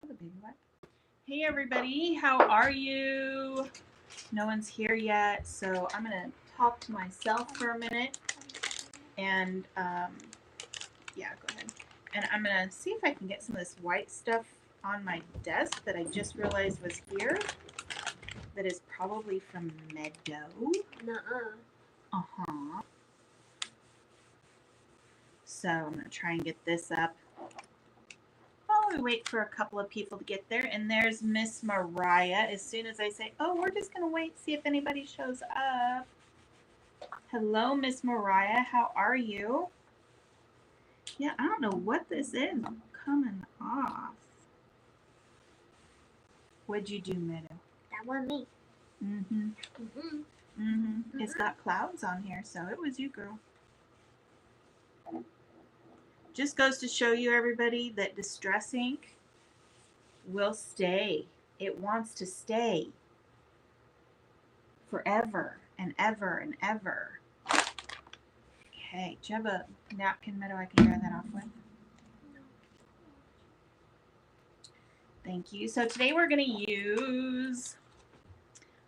the baby wipe. Hey everybody, how are you? No one's here yet, so I'm gonna talk to myself for a minute, and yeah, go ahead. And I'm gonna see if I can get some of this white stuff on my desk that I just realized was here. That is probably from Meadow. Nuh-uh. Uh-huh. So I'm gonna try and get this up while we wait for a couple of people to get there. And there's Miss Mariah. As soon as I say, oh, we're just gonna wait, see if anybody shows up. Hello, Miss Mariah. How are you? Yeah, I don't know what this is coming off. What'd you do, Meadow? That wasn't me. Mm-hmm. Mm-hmm. Mm-hmm. It's got clouds on here, so it was you, girl. Just goes to show you, everybody, that Distress Ink will stay. It wants to stay forever and ever and ever. Okay, do you have a napkin, Meadow, I can dry that off with? No. Thank you. So today we're going to use...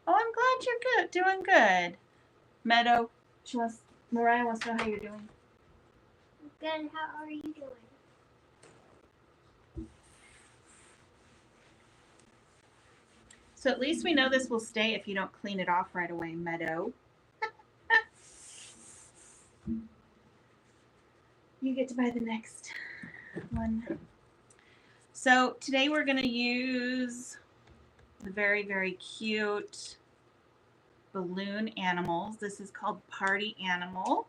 Oh, I'm glad you're good, doing good. Meadow, Mariah wants to know how you're doing. Good. How are you doing? So at least we know this will stay if you don't clean it off right away, Meadow. You get to buy the next one. So today we're going to use the very, very cute balloon animals. This is called Party Animal,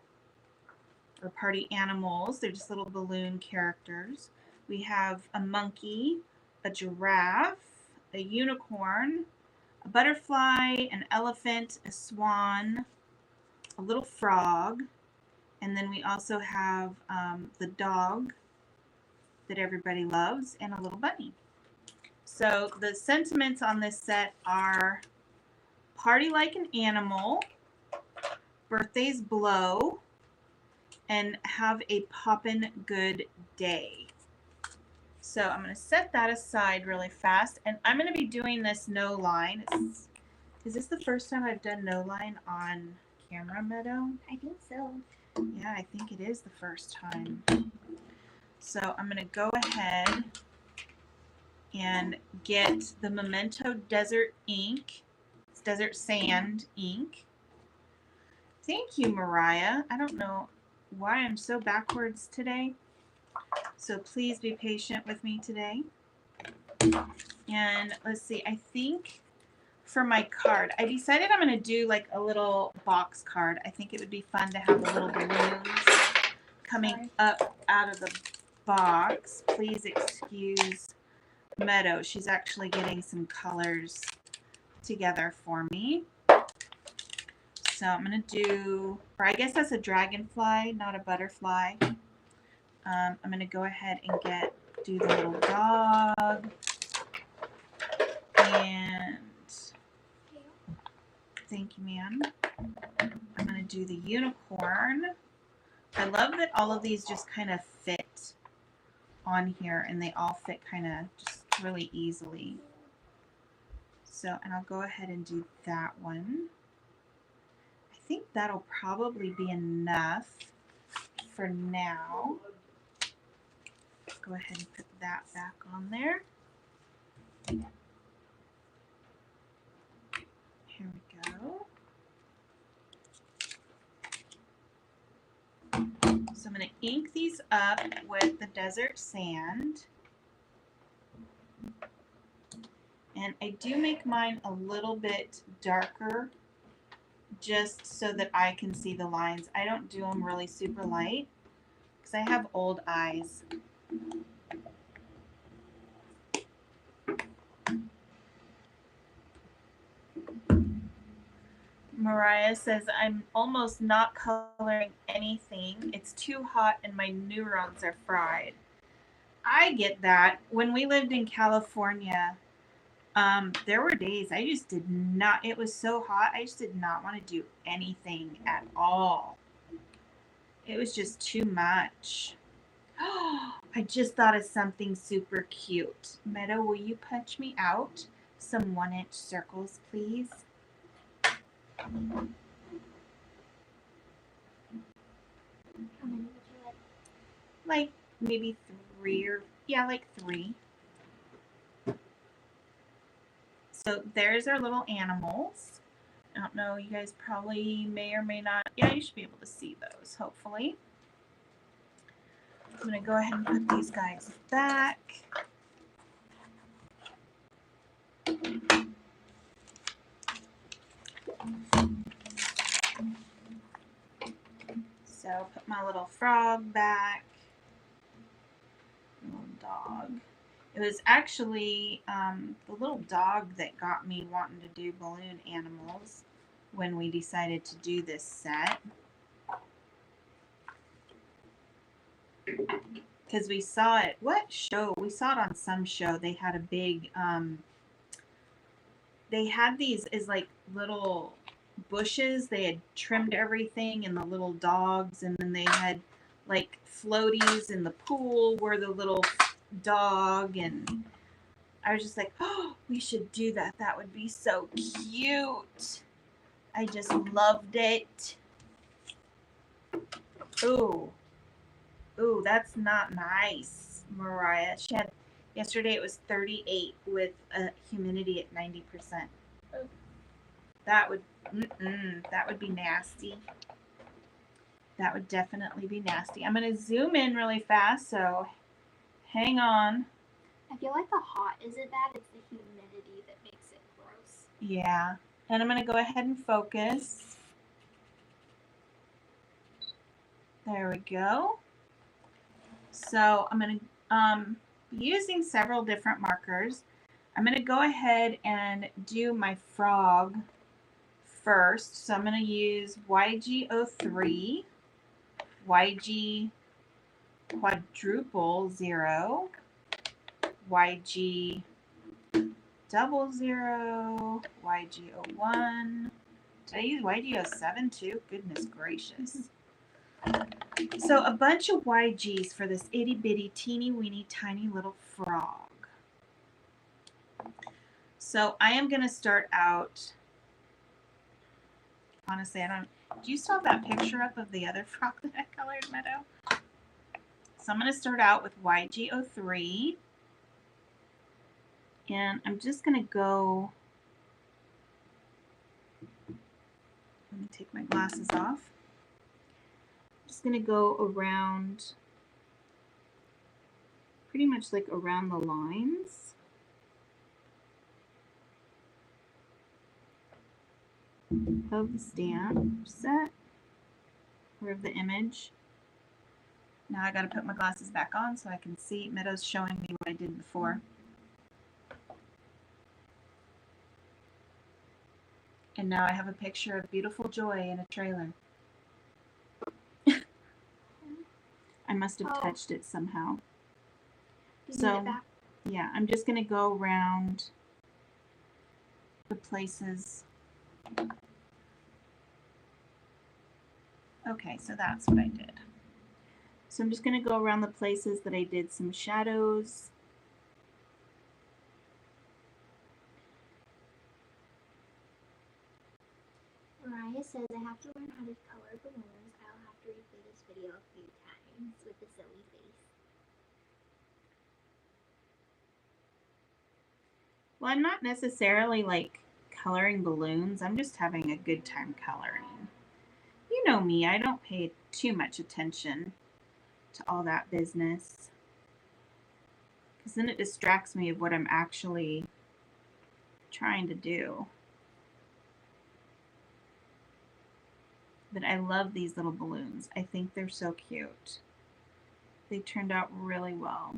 or Party Animals. They're just little balloon characters. We have a monkey, a giraffe, a unicorn, a butterfly, an elephant, a swan, a little frog, and then we also have the dog that everybody loves, and a little bunny. So the sentiments on this set are party like an animal, birthdays blow, and have a poppin' good day. So I'm going to set that aside really fast, and I'm going to be doing this no line. Is this the first time I've done no line on camera, Meadow? I think so. Yeah, I think it is the first time. So I'm going to go ahead and get the Memento Desert ink. It's Desert Sand ink. Thank you, Mariah. I don't know why I'm so backwards today, so please be patient with me today. And let's see, I think for my card, I decided I'm going to do like a little box card. I think it would be fun to have the little balloons coming up out of the box. Please excuse Meadow. She's actually getting some colors together for me. So I'm going to do, or I guess that's a dragonfly, not a butterfly. I'm going to go ahead and do the little dog. And thank you, ma'am. I'm going to do the unicorn. I love that all of these just kind of fit on here, and they all fit kind of just really easily. So, and I'll go ahead and do that one. I think that'll probably be enough for now. Go ahead and put that back on there. Here we go. So I'm going to ink these up with the desert sand. And I do make mine a little bit darker just so that I can see the lines. I don't do them really super light because I have old eyes. Mariah says, I'm almost not coloring anything. It's too hot and my neurons are fried. I get that. When we lived in California, there were days I just did not, it was so hot, I just did not want to do anything at all. It was just too much. I just thought of something super cute. Meadow, will you punch me out some 1-inch circles, please? How many would you like? Like maybe 3 or, yeah, like 3. So there's our little animals. I don't know, you guys probably may or may not, yeah, you should be able to see those, hopefully. I'm going to go ahead and put these guys back. So put my little frog back. Little dog. It was actually the little dog that got me wanting to do balloon animals when we decided to do this set. Because we saw it, what show? We saw it on some show. They had a big, they had these as like little bushes. They had trimmed everything and the little dogs, and then they had like floaties in the pool where the little dog, and I was just like, oh, we should do that. That would be so cute. I just loved it. Ooh. Ooh, that's not nice, Mariah. She had, yesterday it was 38 with a humidity at 90%. Oh. That would, that would be nasty. That would definitely be nasty. I'm going to zoom in really fast, so hang on. I feel like the hot isn't bad, it's the humidity that makes it gross. Yeah. And I'm going to go ahead and focus. There we go. So I'm going to be using several different markers. I'm going to go ahead and do my frog first. So I'm going to use YG03, YG quadruple 0, YG 00, YG01. Did I use YG07 too? Goodness gracious. So a bunch of YGs for this itty bitty teeny weeny tiny little frog. So I am going to start out, honestly, I don't, do you still have that picture up of the other frog that I colored, Meadow? So I'm going to start out with YG03. And I'm just going to go, let me take my glasses off. I'm just going to go around, pretty much like around the lines. Of the stamp set or of the image. Now I got to put my glasses back on so I can see. Meadow's showing me what I did before. And now I have a picture of beautiful Joy in a trailer. I must have touched it somehow. So, yeah, I'm just going to go around the places. Okay, so that's what I did. So I'm just going to go around the places that I did some shadows. Mariah says I have to learn how to color balloons. I'll have to replay this video a few times with the silly face. Well, I'm not necessarily like coloring balloons. I'm just having a good time coloring. You know me, I don't pay too much attention to all that business, because then it distracts me of what I'm actually trying to do. But I love these little balloons. I think they're so cute. They turned out really well.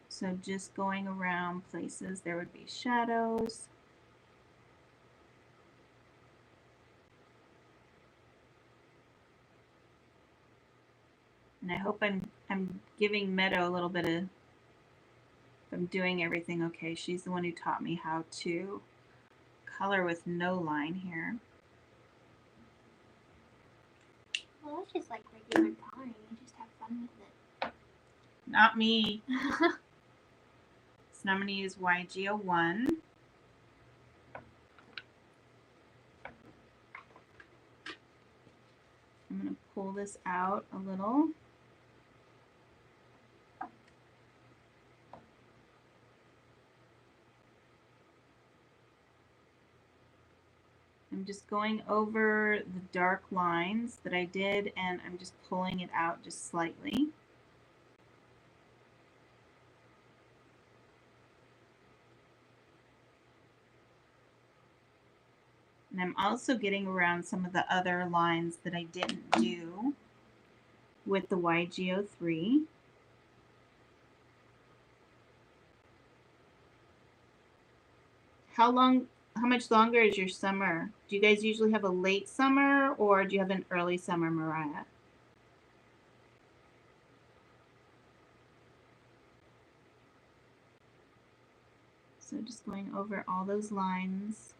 So just going around places, there would be shadows. And I hope I'm giving Meadow a little bit of, if I'm doing everything okay. She's the one who taught me how to color with no line here. Well, that's just like regular coloring. You just have fun with it. Not me. So now I'm going to use YG01. I'm going to pull this out a little. I'm just going over the dark lines that I did, and I'm just pulling it out just slightly. And I'm also getting around some of the other lines that I didn't do with the YG03. How much longer is your summer? Do you guys usually have a late summer or do you have an early summer, Mariah? So just going over all those lines.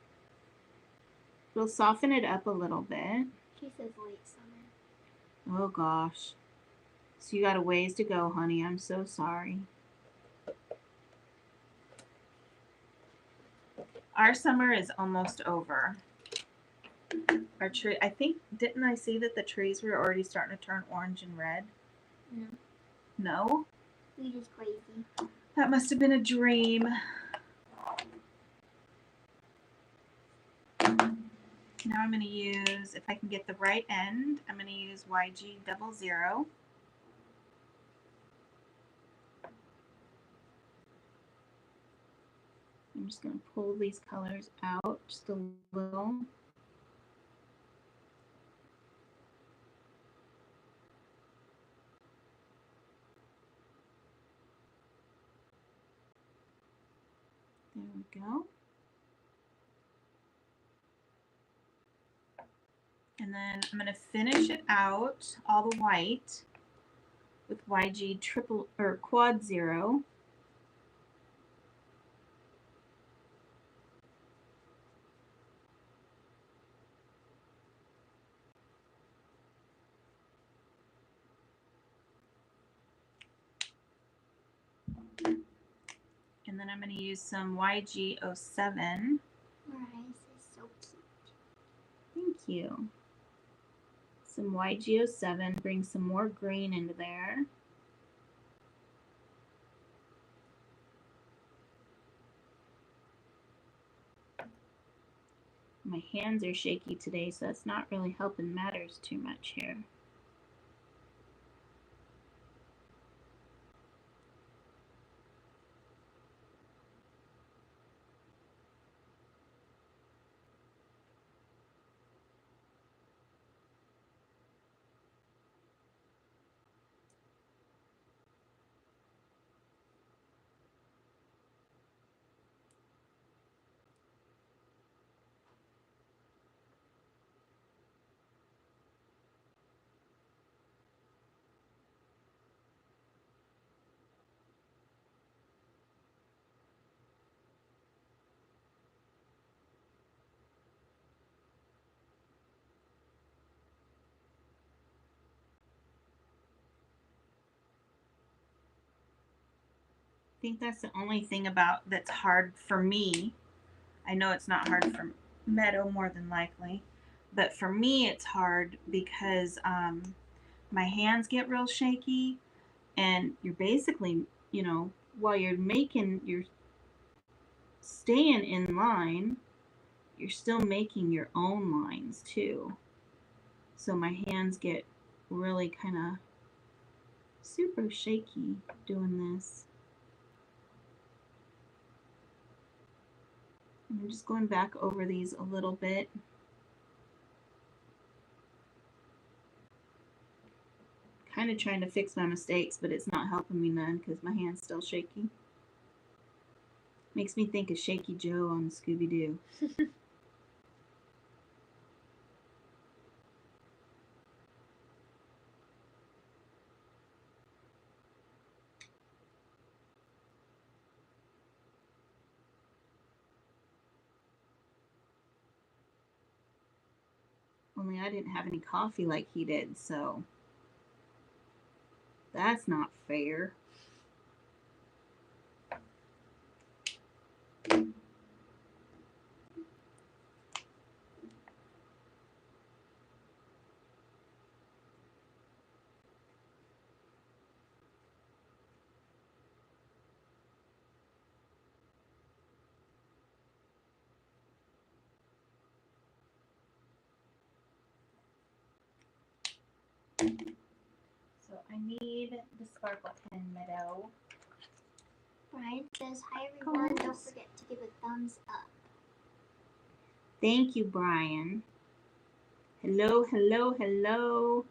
We'll soften it up a little bit. She says late summer. Oh gosh. So you got a ways to go, honey. I'm so sorry. Our summer is almost over. Our tree, I think, didn't I see that the trees were already starting to turn orange and red? No. No? You're just crazy. That must have been a dream. Now I'm going to use, if I can get the right end, I'm going to use YG00. I'm just going to pull these colors out just a little. There we go. And then I'm going to finish it out, all the white, with YG quad 0. And then I'm going to use some YG07. Mariah's is so cute. Thank you. Some YG07, bring some more green into there. My hands are shaky today, so that's not really helping matters too much here. I think that's the only thing that's hard for me. I know it's not hard for Meadow more than likely, but for me it's hard because my hands get real shaky, and you're basically, while you're staying in line, you're still making your own lines too. So my hands get really kind of super shaky doing this. I'm just going back over these a little bit. Kind of trying to fix my mistakes, but it's not helping me none because my hand's still shaky. Makes me think of Shaky Joe on Scooby-Doo. Only I didn't have any coffee like he did, so That's not fair. So I need the sparkle pen, Meadow. Brian says, hi everyone, don't forget to give a thumbs up. Thank you, Brian. Hello, hello, hello.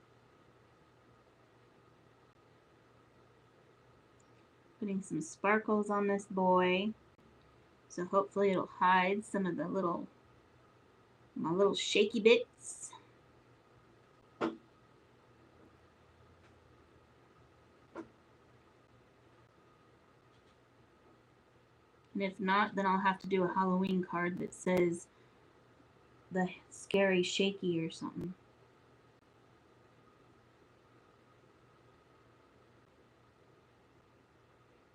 Putting some sparkles on this boy. So hopefully it'll hide some of the my little shaky bits. And if not, then I'll have to do a Halloween card that says the scary shaky or something.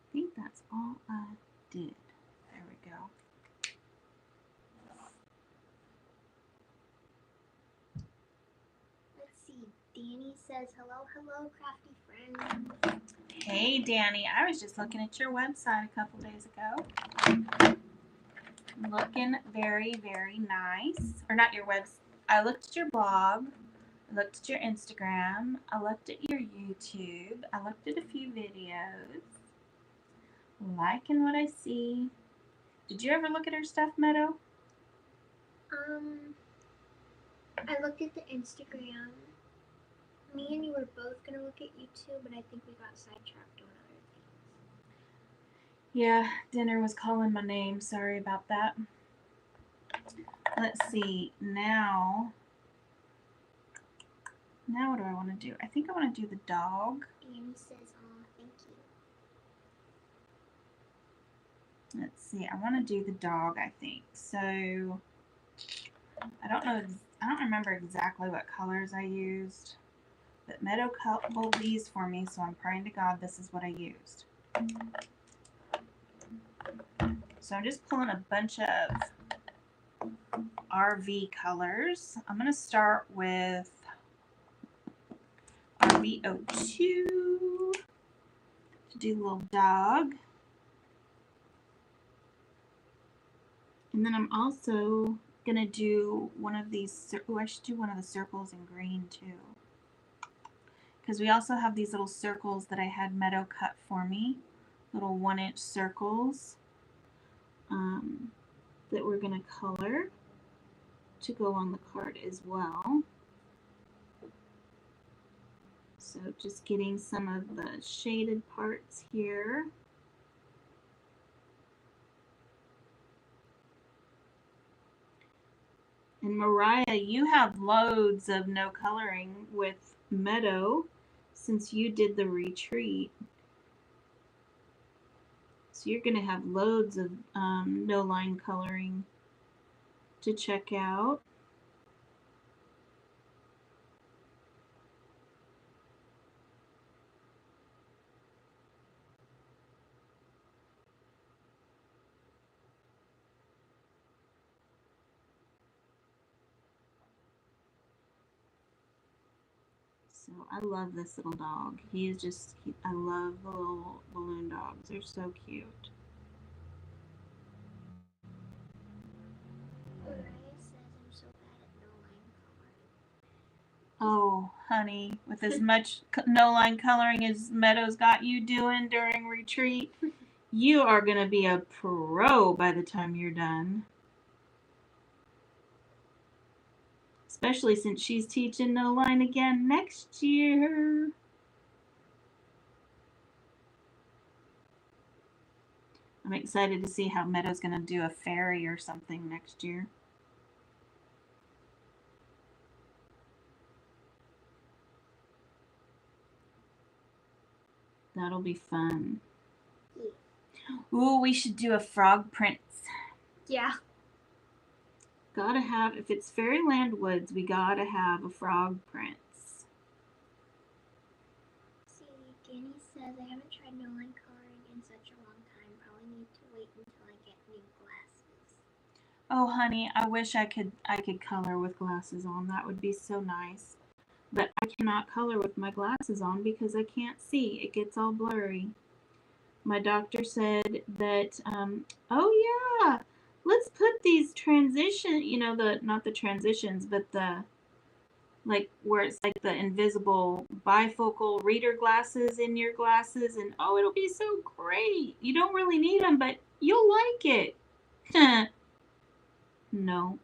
I think that's all I did. There we go. Let's see. Danny says, hello, crafty friends. Hey, Danny. I was just looking at your website a couple days ago. Looking very, very nice. Or not your website. I looked at your blog. I looked at your Instagram. I looked at your YouTube. I looked at a few videos. Liking what I see. Did you ever look at her stuff, Meadow? I looked at the Instagram. Me and you were both going to look at YouTube, but I think we got sidetracked on other things. Yeah, dinner was calling my name. Sorry about that. Let's see. Now what do I want to do? I think I want to do the dog. Danny says, oh, thank you. Let's see. I want to do the dog, I think. So I don't remember exactly what colors I used. But Meadow culled these for me, so I'm praying to God this is what I used. So I'm just pulling a bunch of RV colors. I'm going to start with RV02 to do the little dog. And then I'm also going to do one of these. Oh, I should do one of the circles in green too. Because we also have these little circles that I had Meadow cut for me. Little 1-inch circles that we're going to color to go on the card as well. So just getting some of the shaded parts here. And Mariah, you have loads of no coloring with Meadow since you did the retreat. So you're going to have loads of no line coloring to check out. So I love this little dog. He is just, I love the little balloon dogs. They're so cute. Mariah says, I'm so bad at no line coloring. Oh, honey, with as much no line coloring as Meadow's got you doing during retreat, you are going to be a pro by the time you're done. Especially since she's teaching no line again next year. I'm excited to see how Meadow's going to do a fairy or something next year. That'll be fun. Yeah. Ooh, we should do a frog prince. Yeah. Gotta have, if it's Fairyland Woods, we gotta have a frog prince. See, Danny says, I haven't tried no-line coloring in such a long time. Probably need to wait until I get new glasses. Oh, honey, I wish I could color with glasses on. That would be so nice. But I cannot color with my glasses on because I can't see. It gets all blurry. My doctor said that, oh yeah, let's put these transition, not the transitions, but the, like, where it's like the invisible bifocal reader glasses in your glasses, and oh, it'll be so great. You don't really need them, but you'll like it. No.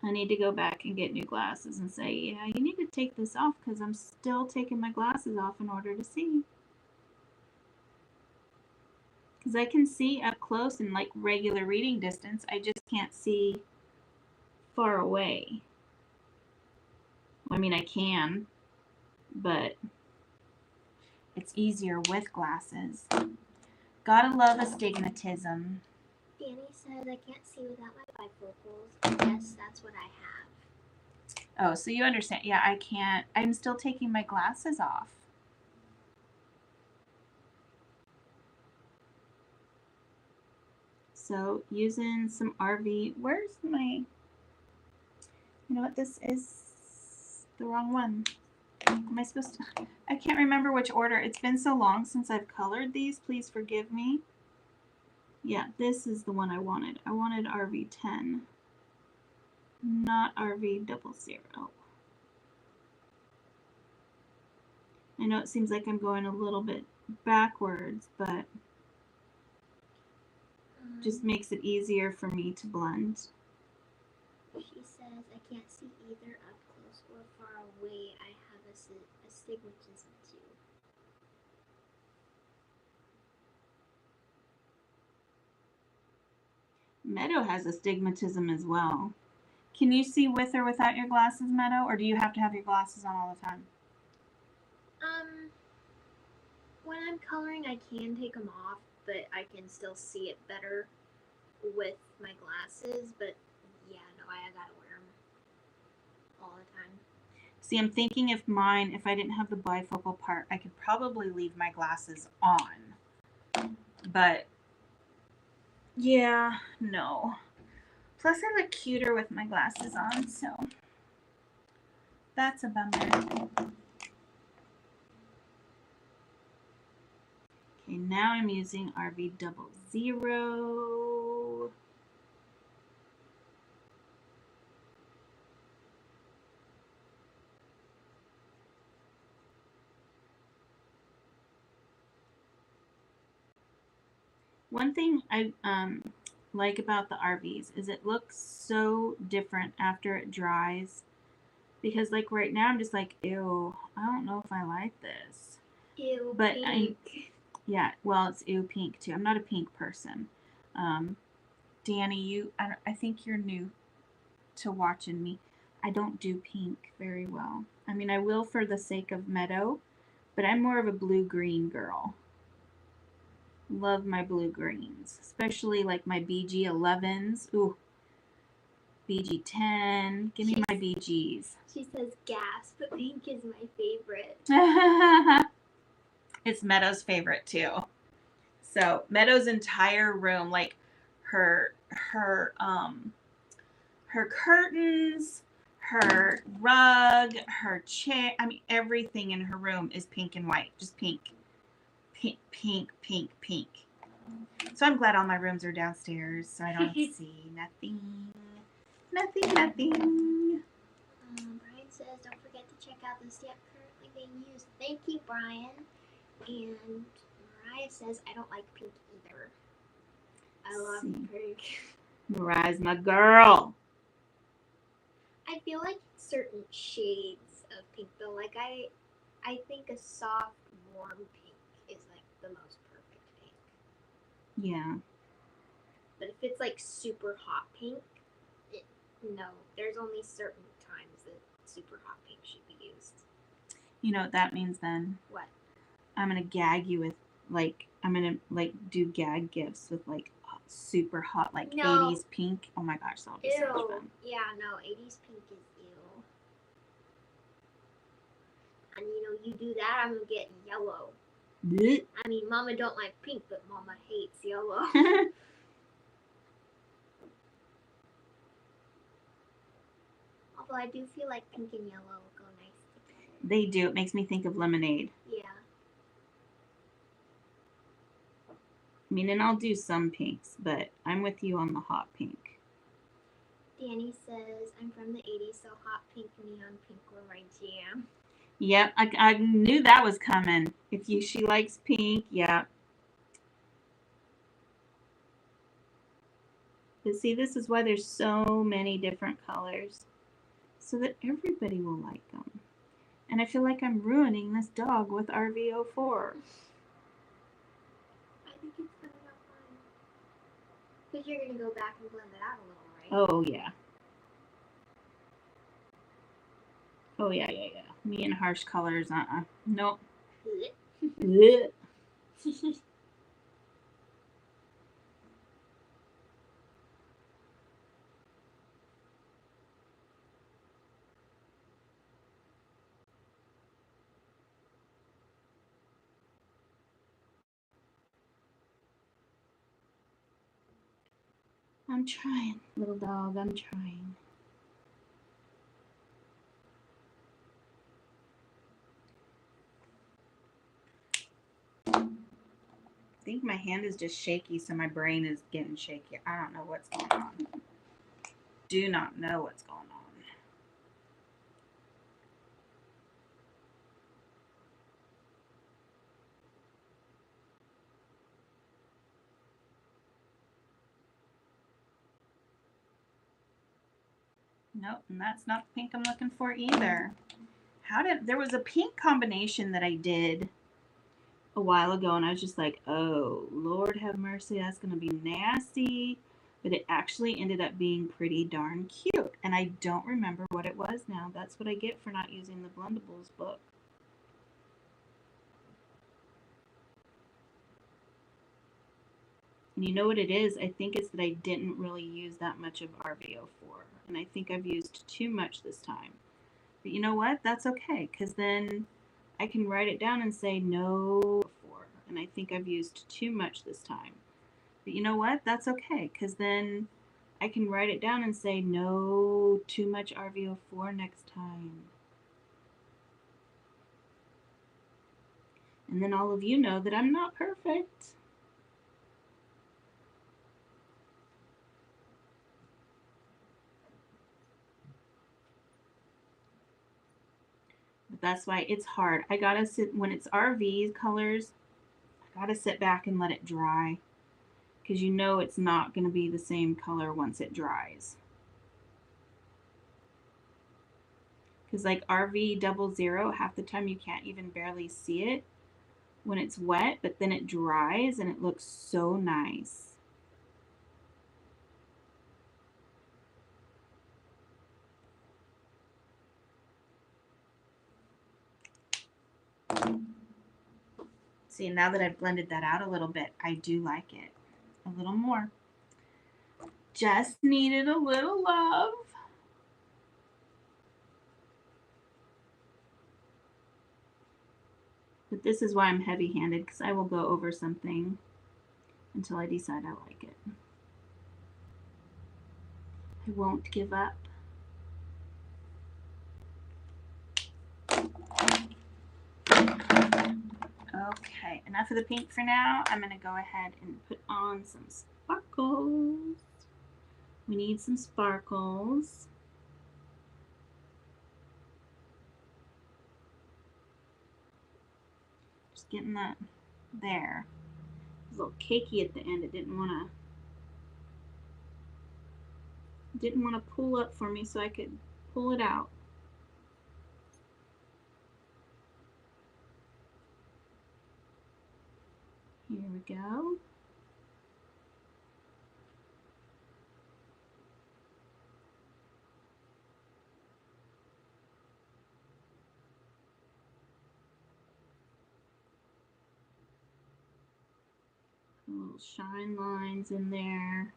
I need to go back and get new glasses and say, yeah, you need to take this off because I'm still taking my glasses off in order to see. Because I can see up close in like regular reading distance. I just can't see far away. I mean, I can, but it's easier with glasses. Gotta love astigmatism. Danny says, I can't see without my bifocals. Yes, that's what I have. Oh, so you understand. Yeah, I can't. I'm still taking my glasses off. So using some RV. Where's my... You know what? This is the wrong one. Am I supposed to... I can't remember which order. It's been so long since I've colored these. Please forgive me. Yeah, this is the one I wanted. I wanted RV10. Not RV00. I know it seems like I'm going a little bit backwards, but just makes it easier for me to blend. She says, I can't see either up close or far away. I have astigmatism too. Meadow has astigmatism as well. Can you see with or without your glasses, Meadow, or do you have to have your glasses on all the time? When I'm coloring, I can take them off, but I can still see it better with my glasses. But yeah, no, I gotta wear them all the time. See, I'm thinking if I didn't have the bifocal part, I could probably leave my glasses on. But yeah, no. Plus, I look cuter with my glasses on, so that's a bummer. Okay, now I'm using RV00. One thing I like about the RVs is it looks so different after it dries. Because like right now I'm just like, ew, I don't know if I like this. Ew, but pink. Yeah, well, it's ew pink too. I'm not a pink person. Danny, I think you're new to watching me. I don't do pink very well. I mean, I will for the sake of Meadow, but I'm more of a blue-green girl. Love my blue-greens, especially like my BG11s. Ooh, BG10. Give me my BGs. She says gas, but pink is my favorite. It's Meadow's favorite too. So Meadow's entire room, like her curtains, her rug, her chair, I mean everything in her room is pink and white. Just pink. Pink, pink, pink, pink. So I'm glad all my rooms are downstairs so I don't see nothing. Nothing. Brian says, don't forget to check out the stamp currently being used. Thank you, Brian. And Mariah says, I don't like pink either. I love pink. Mariah's my girl. I feel like certain shades of pink though. Like I think a soft, warm pink is like the most perfect pink. Yeah. But if it's like super hot pink, no, there's only certain times that super hot pink should be used. You know what that means then? What? I'm gonna gag you with I'm gonna do gag gifts with super hot 80s pink. Oh my gosh, that'll be so much fun. Yeah, no, 80s pink is ew. And you do that, I'm gonna get yellow. Blech. I mean, Mama don't like pink, but Mama hates yellow. Although I do feel like pink and yellow go nice together. They do. It makes me think of lemonade. Yeah. I mean, and I'll do some pinks, but I'm with you on the hot pink. Danny says, I'm from the 80s, so hot pink, neon pink were my jam. Yep, I knew that was coming. She likes pink, yeah. But see, this is why there's so many different colors, so that everybody will like them. And I feel like I'm ruining this dog with RV04. I think it's gonna go fine. Because you're gonna go back and blend it out a little, right? Oh, yeah. Oh, yeah. Me and harsh colors, Nope. Blech. I'm trying, little dog, I'm trying. I think my hand is just shaky, so my brain is getting shaky. I don't know what's going on. Do not know what's going on. Nope, and that's not the pink I'm looking for either. There was a pink combination that I did a while ago, and I was just like, oh, Lord have mercy, that's going to be nasty. But it actually ended up being pretty darn cute. And I don't remember what it was now. That's what I get for not using the Blendables book. And you know what it is? I think it's that I didn't really use that much of RV04. And I think I've used too much this time. But you know what? That's okay, because then I can write it down and say no 4. And I think I've used too much this time. But you know what? That's okay, because then I can write it down and say no too much RV04 next time. And then all of you know that I'm not perfect. But that's why it's hard. I gotta sit, when it's RV colors, I gotta sit back and let it dry. Because you know it's not gonna be the same color once it dries. Because like RV00, half the time you can't even barely see it when it's wet, but then it dries and it looks so nice. See, now that I've blended that out a little bit, I do like it a little more. Just needed a little love. But this is why I'm heavy-handed, because I will go over something until I decide I like it. I won't give up. Okay, enough of the pink for now. I'm going to go ahead and put on some sparkles. We need some sparkles. Just getting that there. It's a little cakey at the end. It didn't want to pull up for me so I could pull it out. Here we go. Little shine lines in there.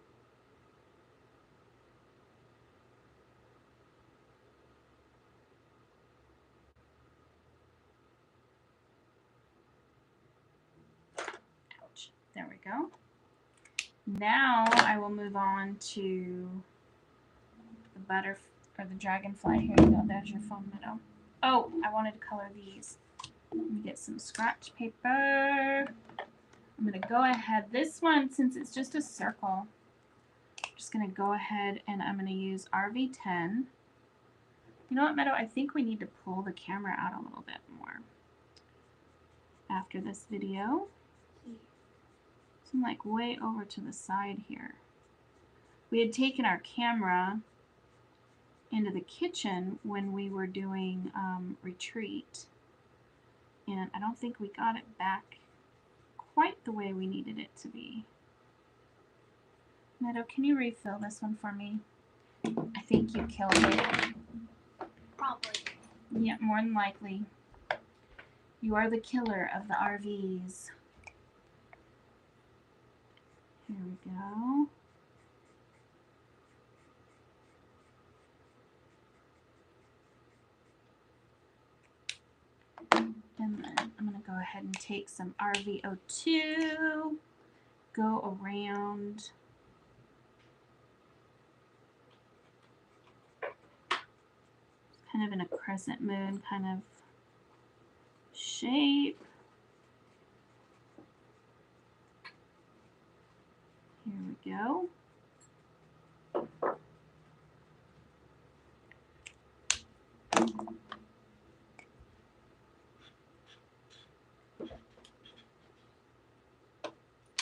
There we go. Now I will move on to the the dragonfly. Here you go. There's your foam meadow. Oh, I wanted to color these. Let me get some scratch paper. I'm going to go ahead. This one, since it's just a circle, I'm just going to go ahead and I'm going to use RV10. You know what, Meadow? I think we need to pull the camera out a little bit more after this video. So I'm like way over to the side here. We had taken our camera into the kitchen when we were doing retreat, and I don't think we got it back quite the way we needed it to be. Meadow, can you refill this one for me? I think you killed it. Probably. Yeah, more than likely. You are the killer of the RVs. Here we go. And then I'm going to go ahead and take some RVO2, go around. Kind of in a crescent moon kind of shape. Here we go.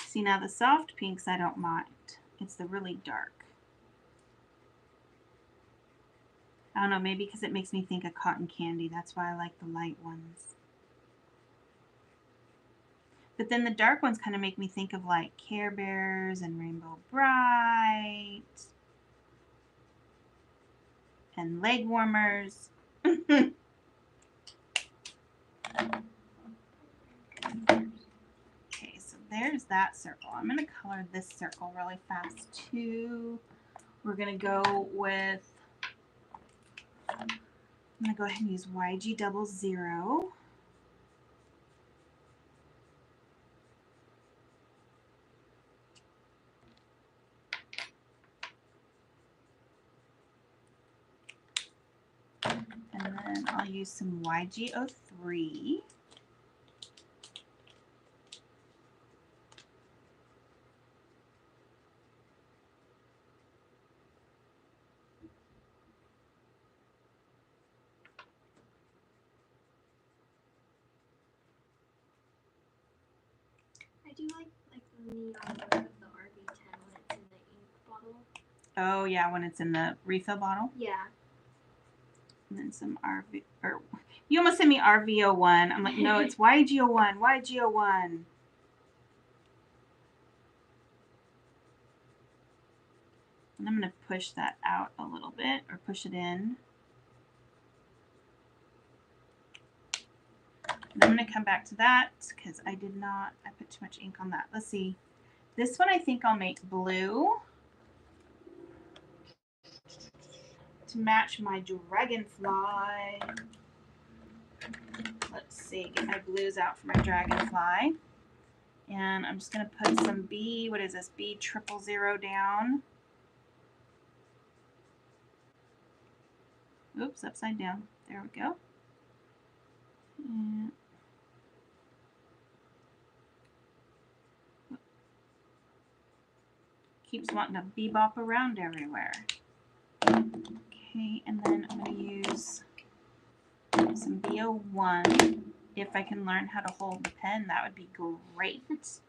See, now the soft pinks I don't mind. It's the really dark. I don't know, maybe because it makes me think of cotton candy. That's why I like the light ones. But then the dark ones kind of make me think of like Care Bears and Rainbow Bright and leg warmers. Okay, so there's that circle. I'm going to color this circle really fast too. We're going to go with, I'm going to go ahead and use YG00. And then I'll use some YG03. I do like the neon look of the RV10 when it's in the ink bottle. Oh yeah, when it's in the refill bottle. Yeah. And then some RV, or you almost sent me RVO1. I'm like, no, it's YG01, YG01. And I'm going to push that out a little bit, or push it in. And I'm going to come back to that because I put too much ink on that. Let's see. This one I think I'll make blue to match my dragonfly. Let's see, get my blues out for my dragonfly. And I'm just going to put some what is this, B000 down. Oops, upside down. There we go. And keeps wanting to bebop around everywhere. Okay, and then I'm going to use some BO1. If I can learn how to hold the pen, that would be great. So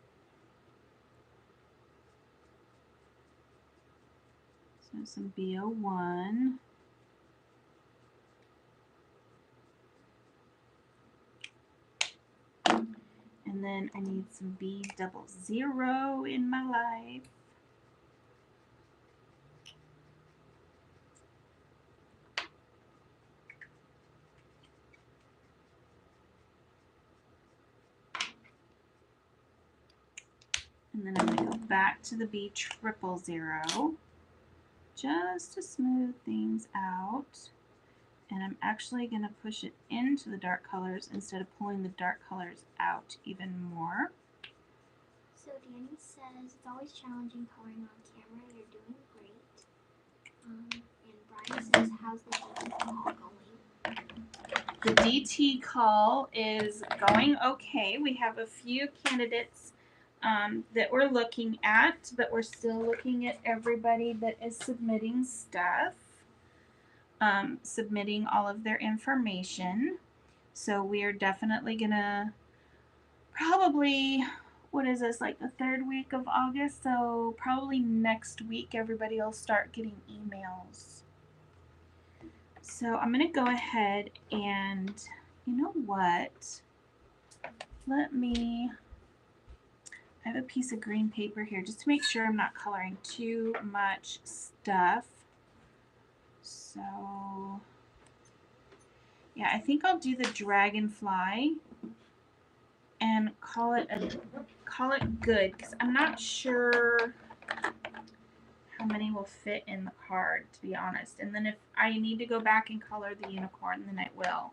some BO1. And then I need some B00 in my life. And then I'm going to go back to the B000 just to smooth things out. And I'm actually going to push it into the dark colors instead of pulling the dark colors out even more. So So Danny says it's always challenging coloring on camera. You're doing great. And Brian says, how's the DT call going? The DT call is going okay. We have a few candidates that we're looking at, but we're still looking at everybody that is submitting stuff, submitting all of their information. So we are definitely gonna probably, what is this, like the third week of August? So probably next week everybody will start getting emails. So I'm gonna go ahead and, you know what? I have a piece of green paper here just to make sure I'm not coloring too much stuff. So yeah, I think I'll do the dragonfly and call it good, because I'm not sure how many will fit in the card, to be honest. And then if I need to go back and color the unicorn, then I will.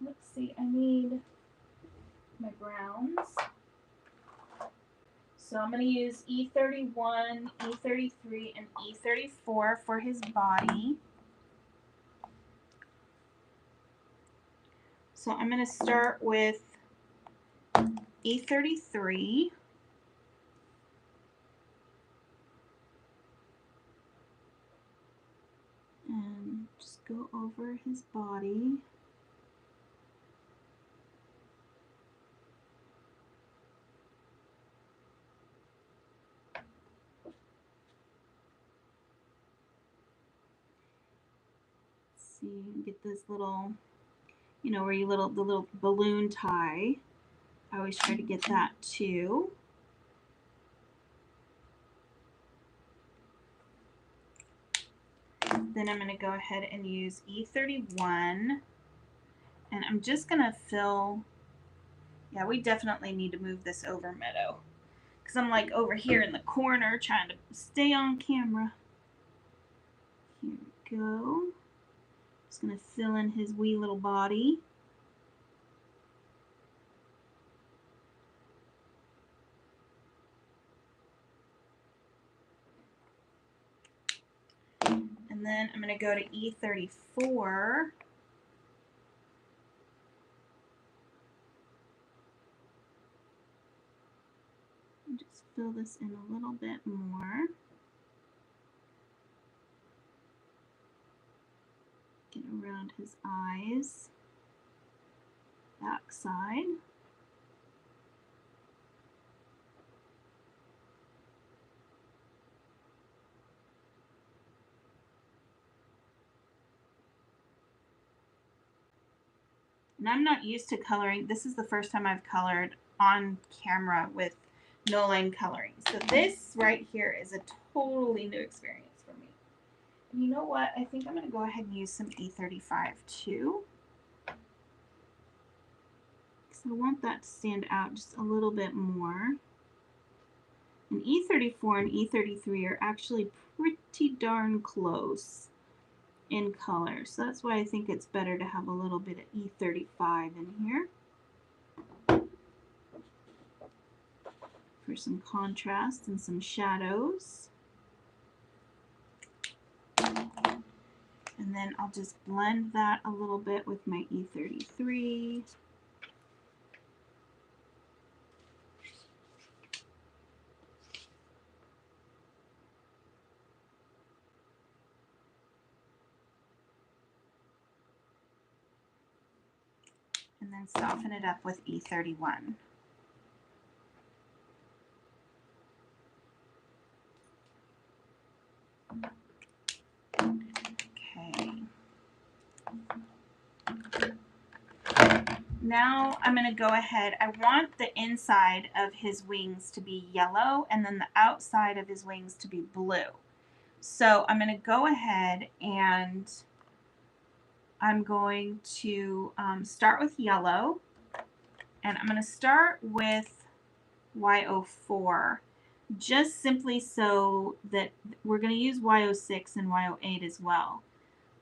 Let's see, I need my browns. So I'm going to use E31, E33, and E34 for his body. So I'm going to start with E33. And just go over his body. See, get this little, you know, where you the little balloon tie. I always try to get that too. Then I'm going to go ahead and use E31. And I'm just going to fill, yeah, we definitely need to move this over, Meadow. Because I'm like over here in the corner trying to stay on camera. Here we go. Just going to fill in his wee little body. And then I'm going to go to E34. And just fill this in a little bit more. Get around his eyes. Back side. And I'm not used to coloring. This is the first time I've colored on camera with no line coloring. So this right here is a totally new experience for me. And you know what? I think I'm going to go ahead and use some E35 too. Because I want that to stand out just a little bit more. And E34 and E33 are actually pretty darn close in color. So that's why I think it's better to have a little bit of E35 in here for some contrast and some shadows. And then I'll just blend that a little bit with my E33. And then soften it up with E31. Okay. Now I'm going to go ahead. I want the inside of his wings to be yellow and then the outside of his wings to be blue. So I'm going to go ahead and I'm going to start with yellow. And I'm going to start with Y04, just simply so that we're going to use Y06 and Y08 as well.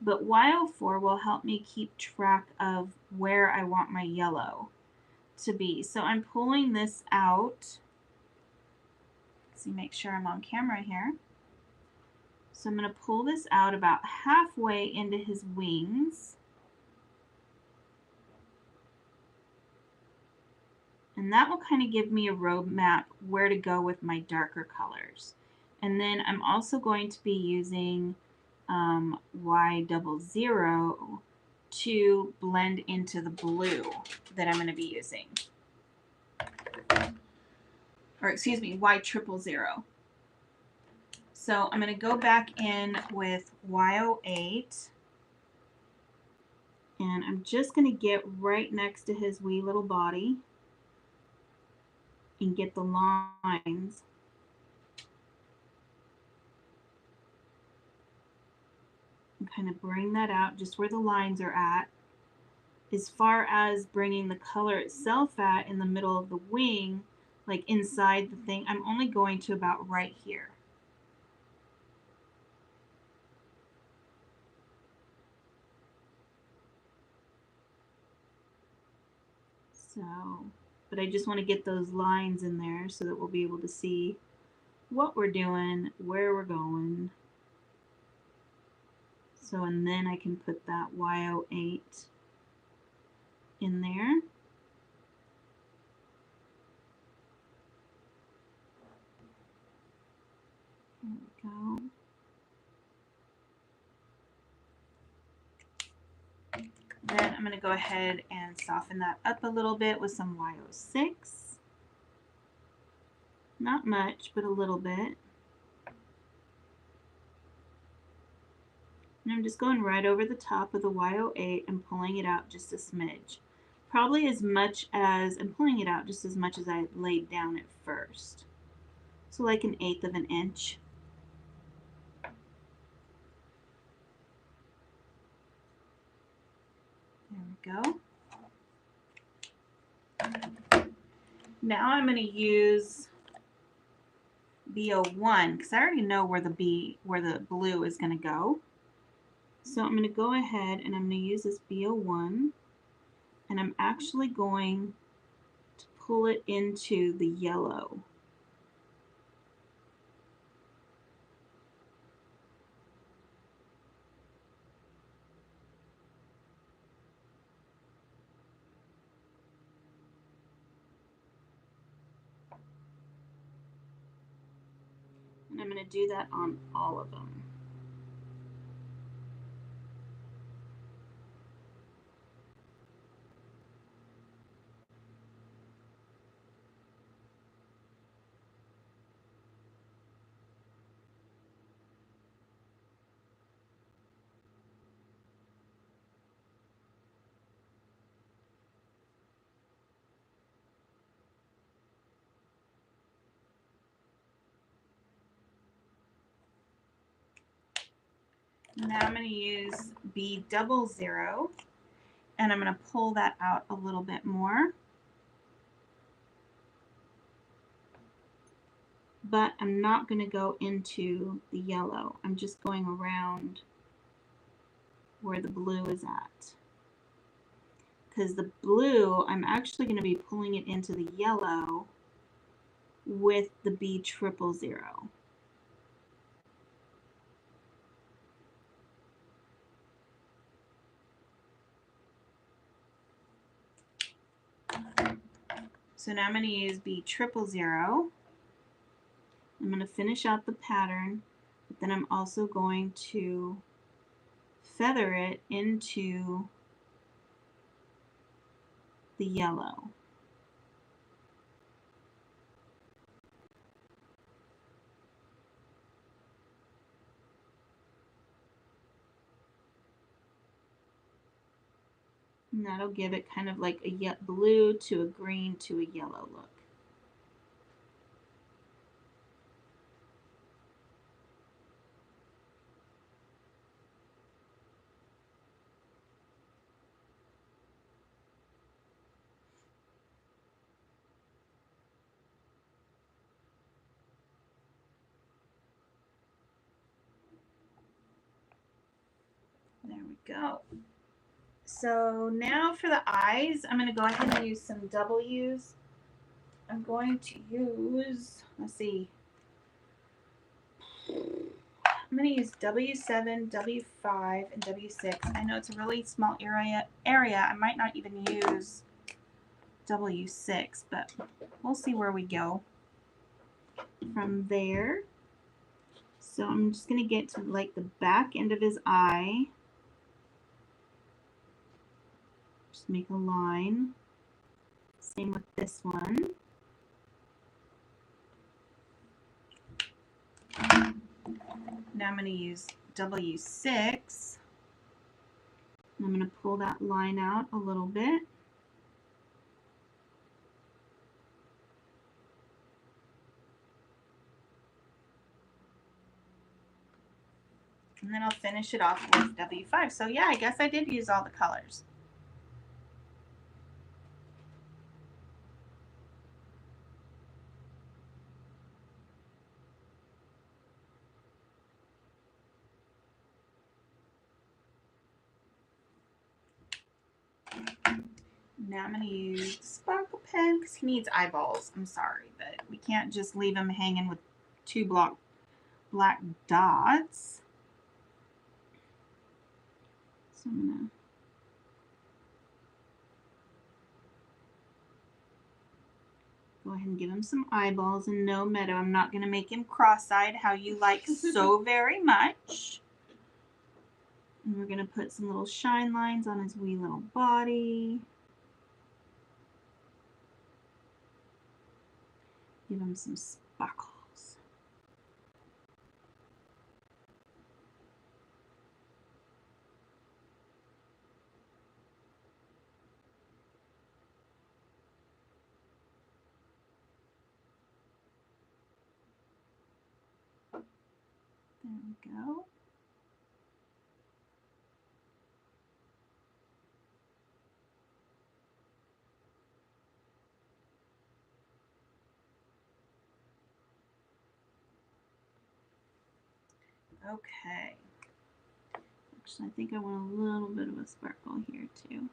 But Y04 will help me keep track of where I want my yellow to be. So I'm pulling this out. Let's see, make sure I'm on camera here. So I'm going to pull this out about halfway into his wings. And that will kind of give me a roadmap where to go with my darker colors. And then I'm also going to be using Y00 to blend into the blue that I'm going to be using. Or excuse me, Y000. So I'm going to go back in with Y08. And I'm just going to get right next to his wee little body and get the lines. And kind of bring that out just where the lines are at. As far as bringing the color itself at in the middle of the wing, like inside the thing, I'm only going to about right here. So, but I just want to get those lines in there so that we'll be able to see what we're doing, where we're going. So, and then I can put that Y08 in there. There we go. Then I'm going to go ahead and soften that up a little bit with some Y06. Not much, but a little bit. And I'm just going right over the top of the Y08 and pulling it out just a smidge. Probably as much as, I'm pulling it out just as much as I laid down at first. So like 1/8 of an inch. There we go. Now I'm going to use B01 because I already know where the blue is going to go. So I'm going to go ahead and I'm going to use this B01 and I'm actually going to pull it into the yellow. And I'm going to do that on all of them. Now I'm going to use B00 and I'm going to pull that out a little bit more. But I'm not going to go into the yellow. I'm just going around where the blue is at. Because the blue, I'm actually going to be pulling it into the yellow with the B000. So now I'm going to use B000. I'm going to finish out the pattern, but then I'm also going to feather it into the yellow. And that'll give it kind of like a blue to a green to a yellow look. There we go. So now for the eyes, I'm going to go ahead and use some W's. I'm going to use, let's see, I'm going to use W7, W5, and W6. I know it's a really small area. I might not even use W6, but we'll see where we go from there. So I'm just going to get to like the back end of his eye. Just make a line. Same with this one. Now I'm going to use W6. I'm going to pull that line out a little bit. And then I'll finish it off with W5. So yeah, I guess I did use all the colors. Now I'm going to use the sparkle pen because he needs eyeballs. I'm sorry, but we can't just leave him hanging with two black dots. So I'm going to go ahead and give him some eyeballs. And no, Meadow, I'm not going to make him cross-eyed, how you like so very much. And we're going to put some little shine lines on his wee little body. Give him some sparkles. There we go. Okay. Actually, I think I want a little bit of a sparkle here too.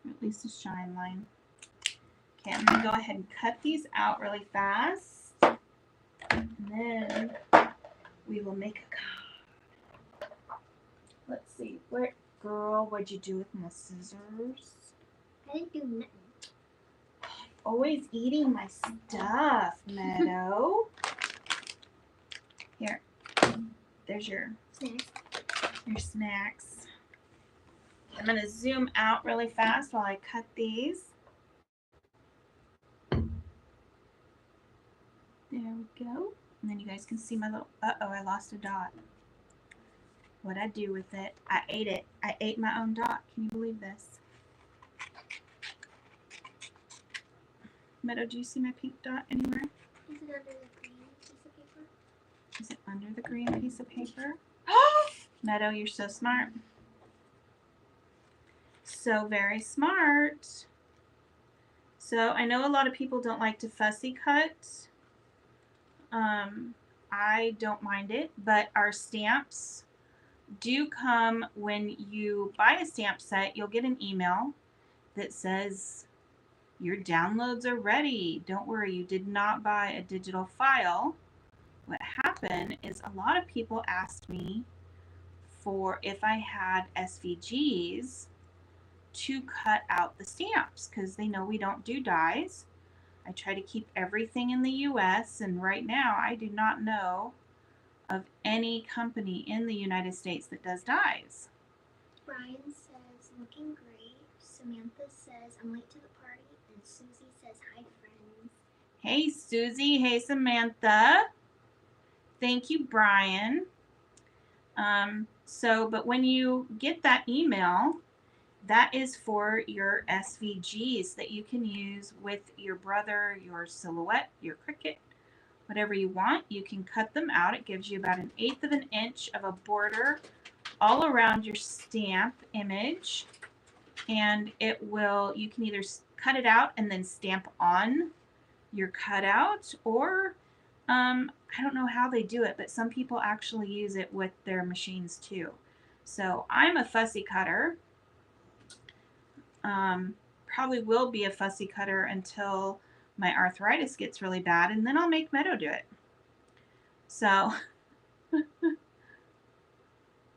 Or at least a shine line. Okay, I'm going to go ahead and cut these out really fast. And then we will make a card. Let's see. Girl, what'd you do with my scissors? I didn't do nothing. Always eating my stuff, Meadow. Here. There's your snacks. I'm going to zoom out really fast while I cut these. There we go. And then you guys can see my little, uh-oh, I lost a dot. What'd I do with it? I ate it. I ate my own dot. Can you believe this? Meadow, do you see my pink dot anywhere? Is it under the green piece of paper? Is it under the green piece of paper? Meadow, you're so smart. So very smart. So I know a lot of people don't like to fussy cut. I don't mind it, but our stamps do come when you buy a stamp set. You'll get an email that says your downloads are ready. Don't worry, you did not buy a digital file. What happened is a lot of people asked me for if I had SVGs to cut out the stamps because they know we don't do dies. I try to keep everything in the US, and right now I do not know of any company in the United States that does dies. Brian says, looking great. Samantha says, I'm late to the party. And Susie says, hi, friends. Hey, Susie. Hey, Samantha. Thank you, Brian. But when you get that email, that is for your SVGs that you can use with your brother, your silhouette, your Cricut, whatever you want. You can cut them out. It gives you about 1/8 of an inch of a border all around your stamp image. And it will, you can either cut it out and then stamp on your cutout, or I don't know how they do it, but some people actually use it with their machines too. So I'm a fussy cutter. Probably will be a fussy cutter until my arthritis gets really bad, and then I'll make Meadow do it. So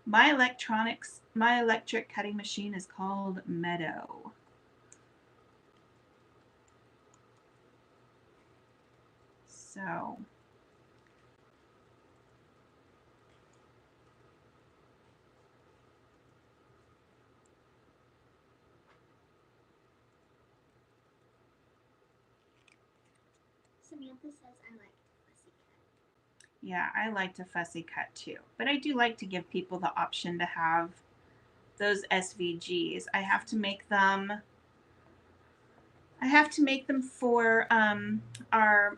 my electric cutting machine is called Meadow. So Samantha says I like fussy cut. yeah, I like to fussy cut too, but I do like to give people the option to have those SVGs. I have to make them for our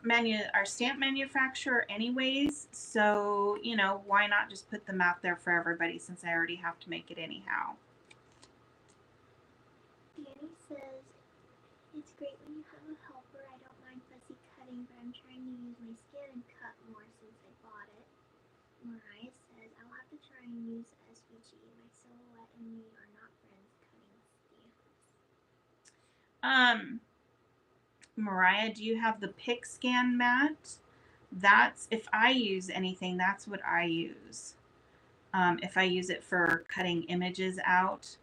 stamp manufacturer anyways, so you know, why not just put them out there for everybody since I already have to make it anyhow. Danny says it's great when you have a helper. I don't mind fussy cutting, but I'm trying to use my skin and cut more since I bought it. Mariah says I'll have to try and use SVG. My silhouette and me are not friends cutting stamps. Mariah, do you have the pick scan mat? That's, if I use anything, that's what I use. If I use it for cutting images out,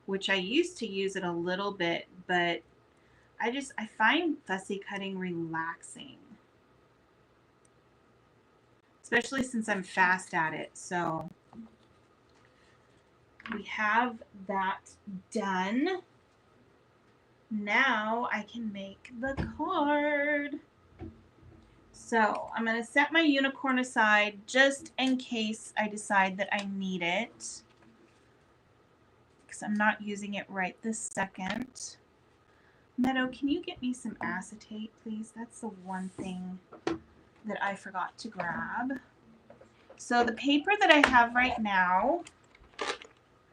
which I used to use it a little bit, but I find fussy cutting relaxing, especially since I'm fast at it. So we have that done. Now I can make the card. So I'm going to set my unicorn aside just in case I decide that I need it, because I'm not using it right this second. Meadow, can you get me some acetate, please? That's the one thing that I forgot to grab. So the paper that I have right now,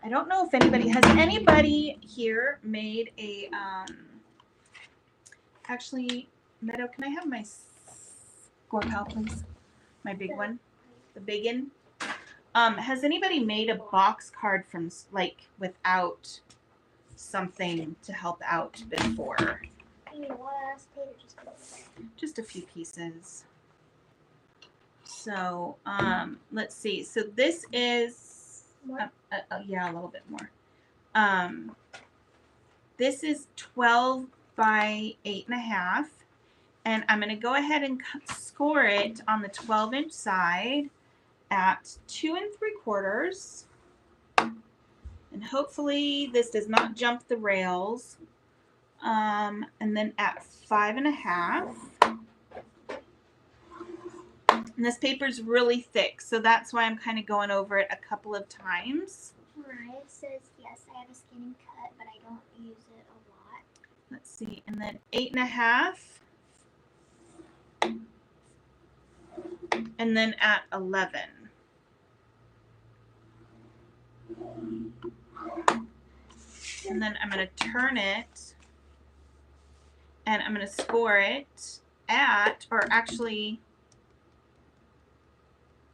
I don't know if anybody here made a, actually, Meadow, can I have my score pal, please? My big one, the biggin. Has anybody made a box card from, like, without something to help out before? You mean what acetate or just Just a few pieces. So, let's see. So this is, yeah, a little bit more. This is 12 by 8.5, and I'm going to go ahead and score it on the 12-inch side at 2 3/4, and hopefully this does not jump the rails. And then at 5.5. And this paper's really thick, so that's why I'm kind of going over it a couple of times. Mariah says, yes, I have a skin and cut, but I don't use it a lot. Let's see, and then 8.5. And then at 11. And then I'm going to turn it, and I'm going to score it at, or actually,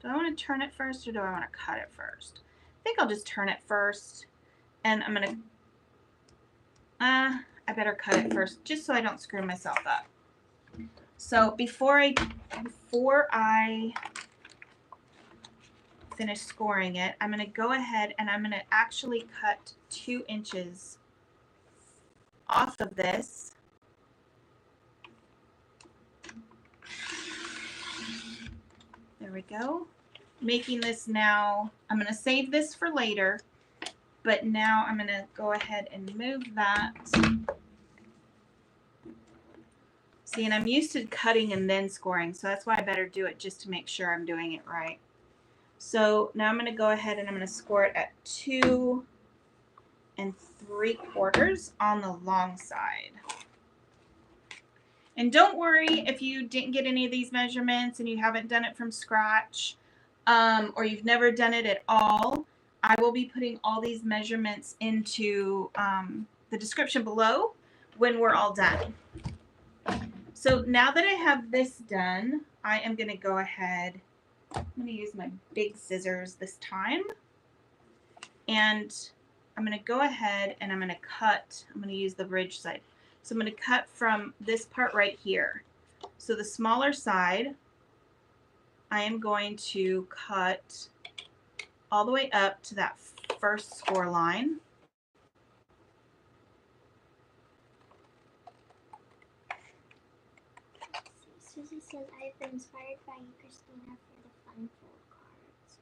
do I want to turn it first or do I want to cut it first? I think I'll just turn it first, and I'm going to, I better cut it first just so I don't screw myself up. So before I finish scoring it, I'm going to go ahead and I'm going to actually cut 2 inches off of this. There we go. Making this now, I'm going to save this for later, but now I'm going to go ahead and move that. See, and I'm used to cutting and then scoring, so that's why I better do it just to make sure I'm doing it right. So now I'm going to go ahead and I'm going to score it at 2 3/4 on the long side. And don't worry if you didn't get any of these measurements and you haven't done it from scratch, or you've never done it at all. I will be putting all these measurements into the description below when we're all done. So now that I have this done, I am going to go ahead. I'm going to use my big scissors this time. And I'm going to go ahead and I'm going to cut. I'm going to use the ridge side. So I'm going to cut from this part right here. So the smaller side, I am going to cut all the way up to that first score line. Susie says, I've been inspired by you, Christina, for the fun fold cards.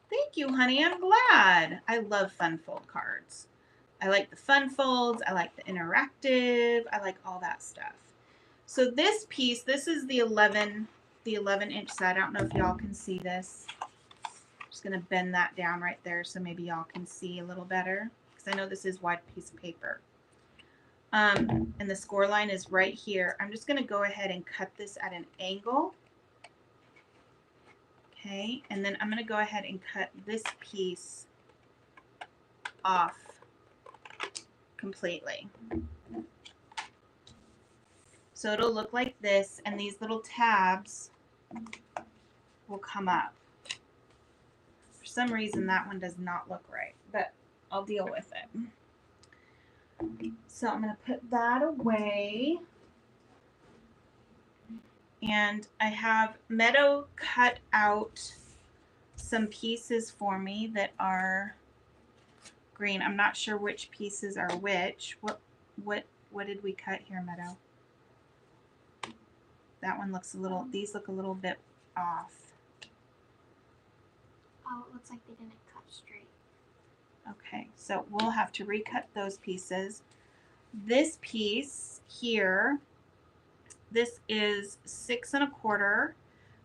Thank you, honey. I'm glad. I love fun fold cards. I like the fun folds. I like the interactive. I like all that stuff. So this piece, this is the 11-inch side. I don't know if y'all can see this. I'm just going to bend that down right there so maybe y'all can see a little better, because I know this is a wide piece of paper. And the score line is right here. I'm just going to go ahead and cut this at an angle. Okay, and then I'm going to go ahead and cut this piece off completely. So it'll look like this, and these little tabs will come up. For some reason, that one does not look right, but I'll deal with it. So I'm going to put that away. And I have Meadow cut out some pieces for me that are green. I'm not sure which pieces are which. What did we cut here, Meadow? That one looks a little, these look a little bit off. Oh, it looks like they didn't cut straight. Okay, so we'll have to recut those pieces. This piece here, this is 6 1/4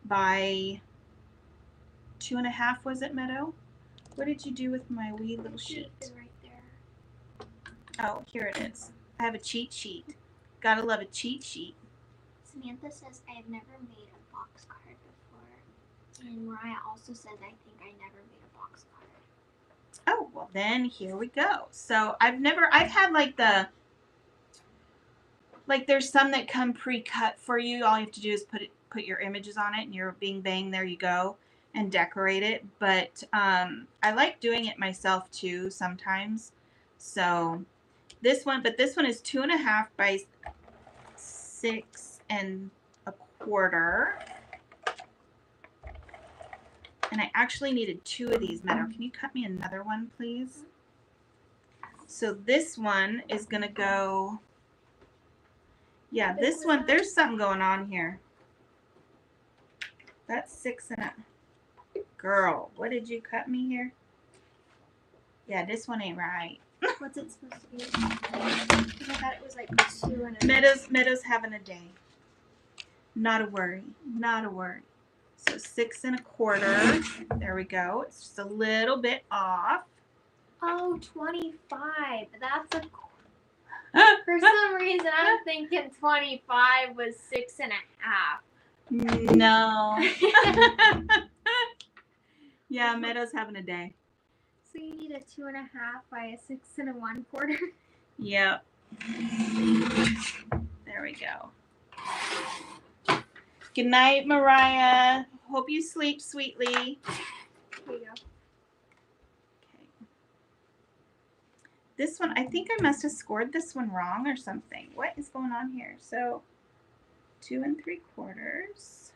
by 2 1/2, was it, Meadow? What did you do with my wee little sheet? Is right there. Oh, here it is. I have a cheat sheet. Gotta love a cheat sheet. Samantha says, I have never made a box card before. And Mariah also says, I think I never made a box card. Oh, well then here we go. So I've had like there's some that come pre-cut for you. All you have to do is put your images on it and your bing bang, there you go, and decorate it. But I like doing it myself too sometimes. So this one is 2 1/2 by 6 1/4. And I actually needed 2 of these, Meadow. Can you cut me another one, please? So this one is going to go, yeah, this one, there's something going on here. That's 6 1/2. Girl, what did you cut me here? Yeah, this one ain't right. What's it supposed to be? I thought it was like 2 1/2. Meadow's having a day. Not a worry. Not a worry. So 6 1/4. There we go. It's just a little bit off. Oh, 25. That's a. For some reason, I'm thinking 25 was 6 1/2. No. Yeah, Meadow's having a day. So you need a 2 1/2 by a 6 1/4. Yep. There we go. Good night, Mariah. Hope you sleep sweetly. Here you go. Okay. This one, I think I must have scored this one wrong or something. What is going on here? So 2 3/4.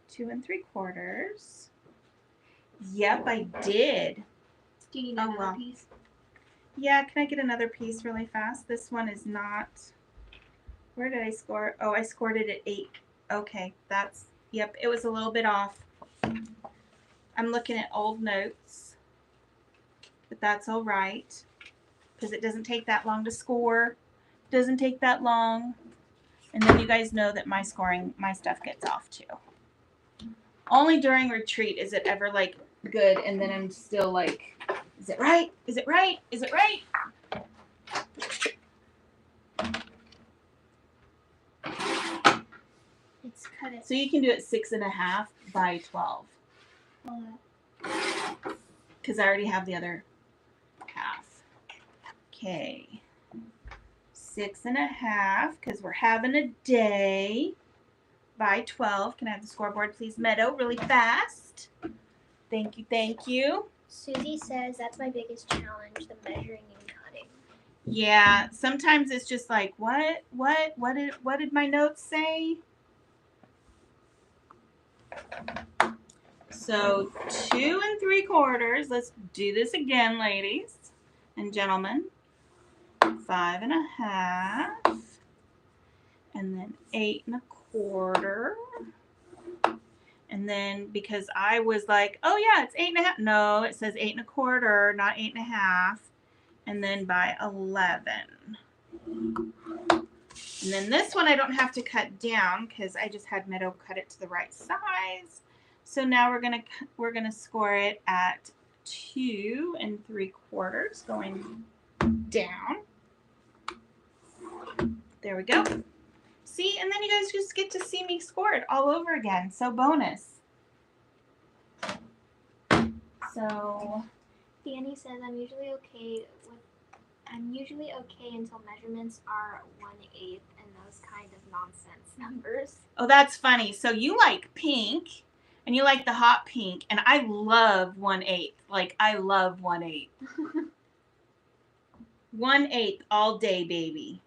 2 3/4. Yep, I did. Do you need another piece? Yeah, can I get another piece really fast? This one is not. Where did I score? Oh, I scored it at 8. Okay, that's, yep, it was a little bit off. I'm looking at old notes, but that's all right because it doesn't take that long to score. It doesn't take that long. And then you guys know that my stuff gets off too. Only during retreat is it ever like good, and then I'm still like, is it right? Is it right? Is it right? It's cut it. So you can do it 6 1/2 by 12. Because I already have the other half. Okay. 6 1/2, because we're having a day, by 12. Can I have the scoreboard, please, Meadow, really fast? Thank you, thank you. Susie says that's my biggest challenge, the measuring and cutting. Yeah, sometimes it's just like, what did my notes say? So 2 3/4. Let's do this again, ladies and gentlemen. 5 1/2, and then 8 1/4. And then because I was like, oh yeah, it's 8 1/2. No, it says 8 1/4, not 8 1/2. And then by 11. And then this one I don't have to cut down because I just had Meadow cut it to the right size. So now we're gonna score it at 2 3/4 going down. There we go. See, and then you guys just get to see me score it all over again. So bonus. So Danny says I'm usually okay until measurements are 1/8 and those kind of nonsense numbers. Oh, that's funny. So you like pink, and you like the hot pink, and I love 1/8. Like I love 1/8. 1/8 all day, baby.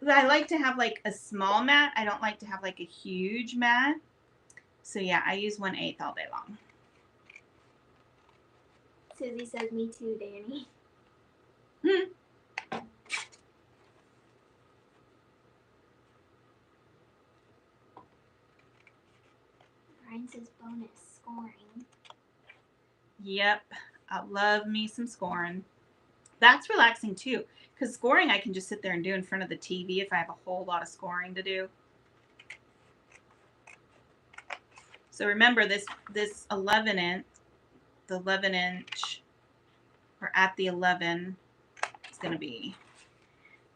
I like to have like a small mat. I don't like to have like a huge mat. So yeah, I use 1/8 all day long. Susie says me too, Danny. Ryan says bonus scoring. Yep, I love me some scoring. That's relaxing too, because scoring I can just sit there and do in front of the TV if I have a whole lot of scoring to do. So remember this 11-inch, the 11-inch, or at the 11 is going to be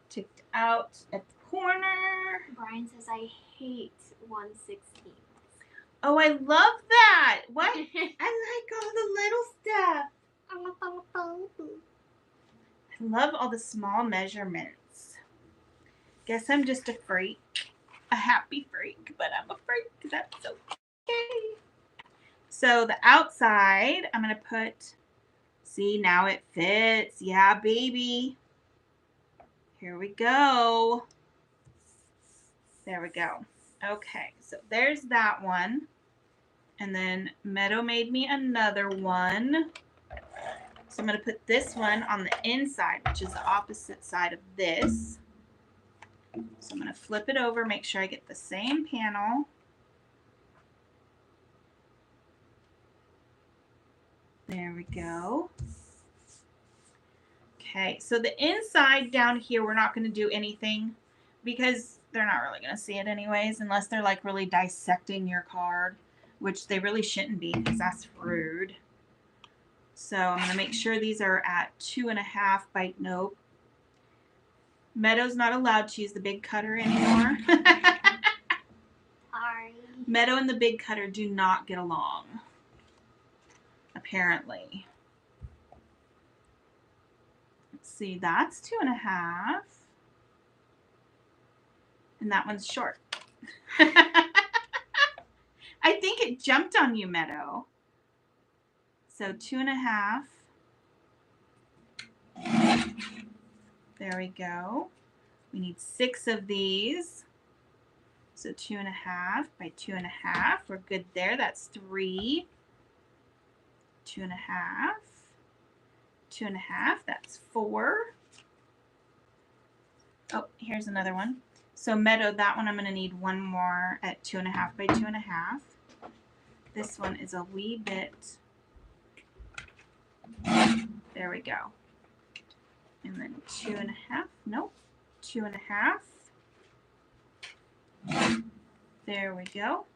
ticked out at the corner. Brian says I hate 1/16. Oh, I love that. What? I like all the little stuff. I love all the small measurements. Guess I'm just a freak. A happy freak, but I'm a freak. That's okay. So the outside, I'm going to put, see, now it fits. Yeah, baby. Here we go. There we go. Okay, so there's that one. And then Meadow made me another one. So I'm going to put this one on the inside, which is the opposite side of this. So I'm going to flip it over, make sure I get the same panel. There we go. Okay, so the inside down here, we're not going to do anything because they're not really going to see it anyways, unless they're like really dissecting your card, which they really shouldn't be because that's rude. So I'm going to make sure these are at 2 1/2 by, nope. Meadow's not allowed to use the big cutter anymore. Sorry. Meadow and the big cutter do not get along, apparently. Let's see, that's 2 1/2. And that one's short. I think it jumped on you, Meadow. So 2 1/2. There we go. We need 6 of these. So 2 1/2 by 2 1/2. We're good there. That's 3. 2 1/2. 2 1/2. That's 4. Oh, here's another one. So Meadow, that one I'm going to need one more at 2 1/2 by 2 1/2. This one is a wee bit. There we go. And then 2 1/2. Nope. 2 1/2. There we go.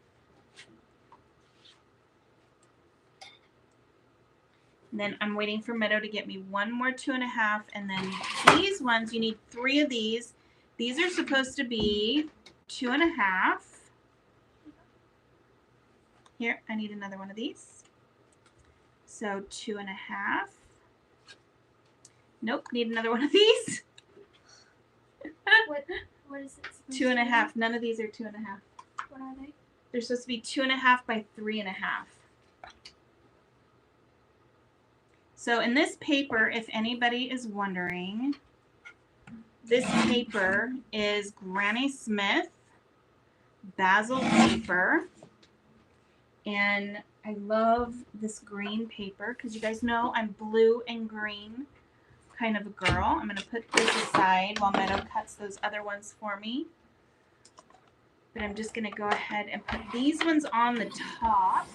And then I'm waiting for Meadow to get me one more 2 1/2. And then these ones, you need 3 of these. These are supposed to be 2 1/2. Here, I need another one of these. So 2 1/2. Nope, need another one of these. What is it? 2 1/2. None of these are 2 1/2. What are they? They're supposed to be 2.5 by 3.5. So in this paper, if anybody is wondering, this paper is Granny Smith basil paper. And I love this green paper because you guys know I'm blue and green kind of a girl. I'm going to put this aside while Meadow cuts those other ones for me. But I'm just going to go ahead and put these ones on the top.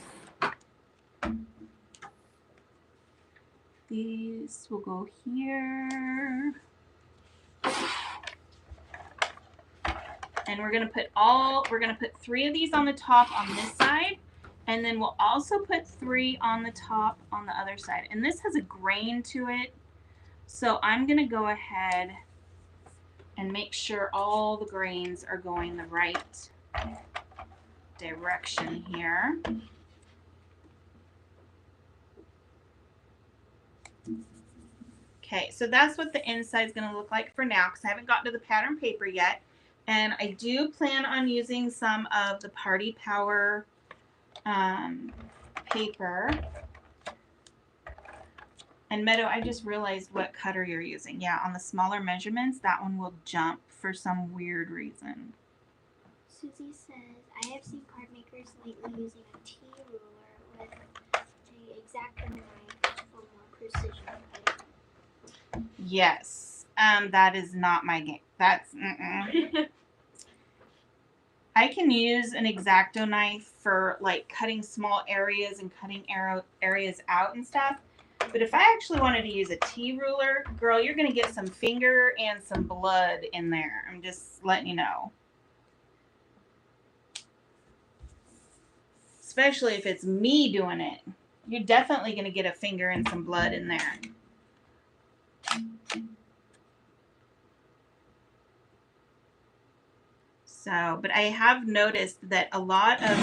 These will go here. And we're going to put 3 of these on the top on this side. And then we'll also put 3 on the top on the other side. And this has a grain to it. So I'm going to go ahead and make sure all the grains are going the right direction here. Okay, so that's what the inside is going to look like for now because I haven't gotten to the pattern paper yet. And I do plan on using some of the Party Power paper. And Meadow, I just realized what cutter you're using. Yeah, on the smaller measurements, that one will jump for some weird reason. Susie says, I have seen card makers lately using a T ruler with an X-Acto knife for more precision. Yes, that is not my game. That's I can use an X-Acto knife for like cutting small areas and cutting areas out and stuff. But if I actually wanted to use a T ruler, girl, you're going to get some finger and some blood in there. I'm just letting you know. Especially if it's me doing it. You're definitely going to get a finger and some blood in there. So, but I have noticed that a lot of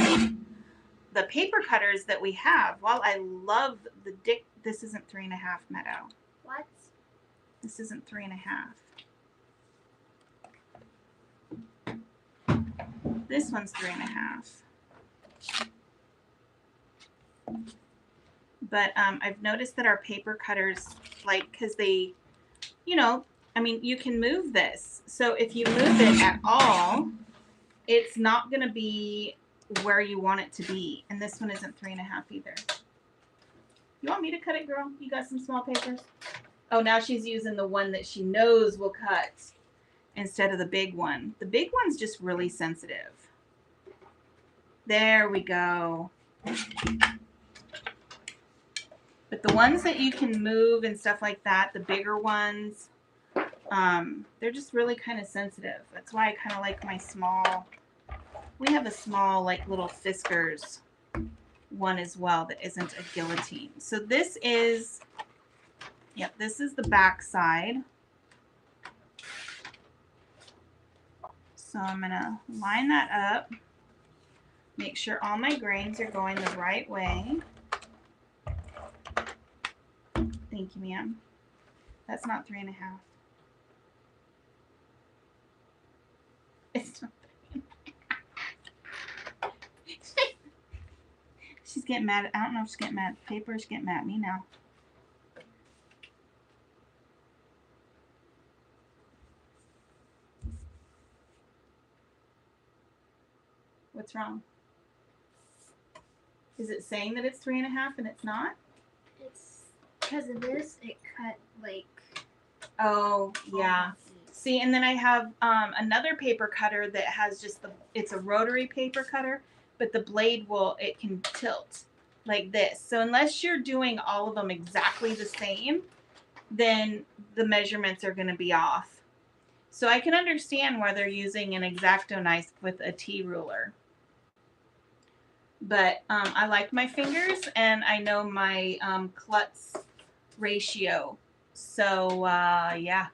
the paper cutters that we have, while I love the this isn't 3.5, Meadow. What? This isn't 3.5. This one's 3.5. But I've noticed that our paper cutters, like, because they, you know, I mean, you can move this. So if you move it at all, it's not going to be where you want it to be. And this one isn't 3.5 either. You want me to cut it, girl? You got some small papers? Oh, now she's using the one that she knows will cut instead of the big one. The big one's just really sensitive. There we go. But the ones that you can move and stuff like that, the bigger ones, they're just really kind of sensitive. That's why I kind of like my small. We have a small, like, little Fiskars one as well that isn't a guillotine. So this is, yep, this is the back side. So I'm going to line that up. Make sure all my grains are going the right way. Thank you, ma'am. That's not 3.5. It's not 3.5. She's getting mad. I don't know if she's getting mad at the paper or she's getting mad at me now. What's wrong? Is it saying that it's 3.5 and it's not? It's because of this, it cut like. Oh, yeah. See, and then I have another paper cutter that has just it's a rotary paper cutter, but the blade it can tilt like this. So unless you're doing all of them exactly the same, then the measurements are going to be off. So I can understand why they're using an X-Acto knife with a T ruler. But I like my fingers, and I know my klutz ratio. So, yeah.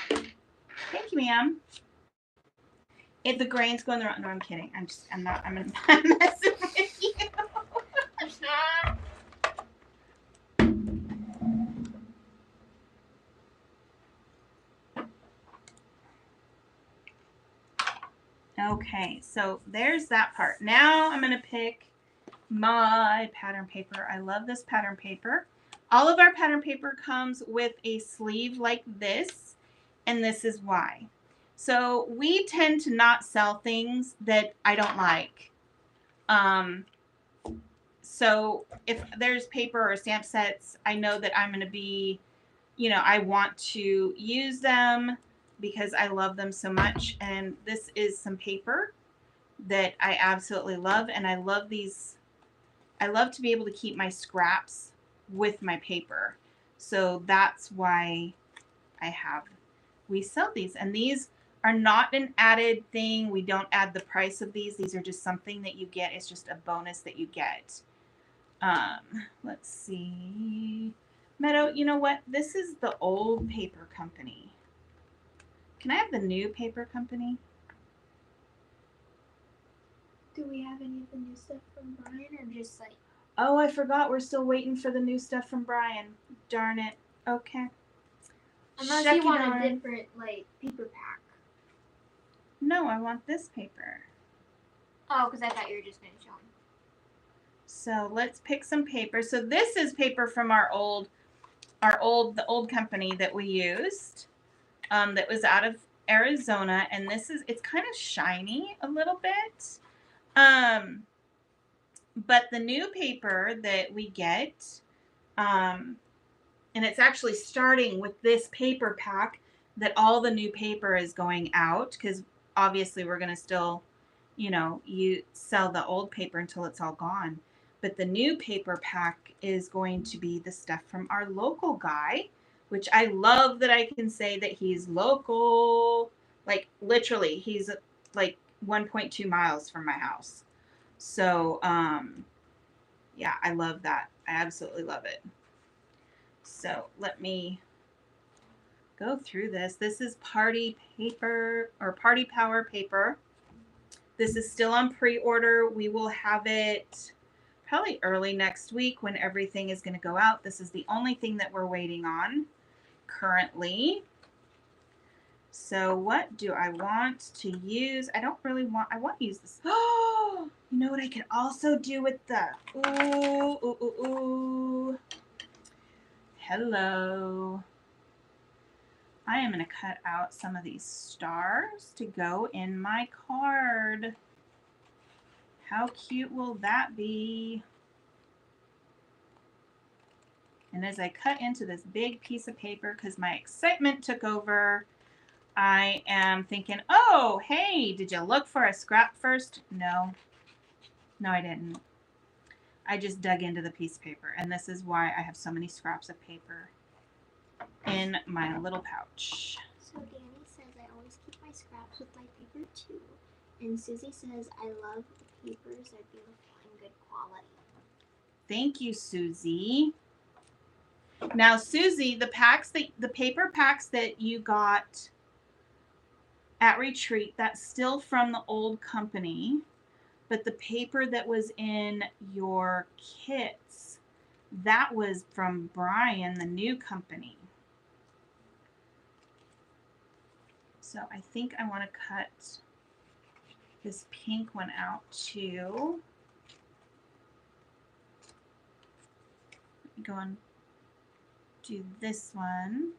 Thank you, ma'am. If the grain's going the wrong, no, I'm kidding. I'm messing with you. Okay, so there's that part. Now I'm going to pick my pattern paper. I love this pattern paper. All of our pattern paper comes with a sleeve like this, and this is why. So we tend to not sell things that I don't like. So if there's paper or stamp sets, I know that I'm going to be, you know, I want to use them because I love them so much. And this is some paper that I absolutely love. And I love these. I love to be able to keep my scraps with my paper. So that's why we sell these. And these are not an added thing. We don't add the price of these. These are just something that you get. It's just a bonus that you get. Let's see. Meadow, you know what? This is the old paper company. Can I have the new paper company? Do we have any of the new stuff from Brian, or just like? Oh, I forgot. We're still waiting for the new stuff from Brian. Darn it. Okay. Unless you want a different like paper pack. No, I want this paper. Oh, because I thought you were just going to show them. So let's pick some paper. So this is paper from the old company that we used. That was out of Arizona, and it's kind of shiny a little bit. But the new paper that we get, and it's actually starting with this paper pack that all the new paper is going out, because obviously we're going to still, you sell the old paper until it's all gone. But the new paper pack is going to be the stuff from our local guy, which I love that I can say that he's local. Like literally, he's like 1.2 miles from my house. So, yeah, I love that. I absolutely love it. So let me go through this. This is party paper or party power paper. This is still on pre-order. We will have it probably early next week when everything is going to go out. This is the only thing that we're waiting on currently. So what do I want to use? I want to use this. Oh, you know what I could also do with the, ooh. Hello. I am going to cut out some of these stars to go in my card. How cute will that be? And as I cut into this big piece of paper, because my excitement took over, I am thinking, oh, hey, did you look for a scrap first? No. No, I didn't. I just dug into the piece of paper, and this is why I have so many scraps of paper in my little pouch. So Danny says I always keep my scraps with my paper too. And Susie says I love the papers. They're beautiful and good quality. Thank you, Susie. Now, Susie, the paper packs that you got at retreat, that's still from the old company, but the paper that was in your kits, that was from Brian, the new company. So I think I want to cut this pink one out too. Go and do this one.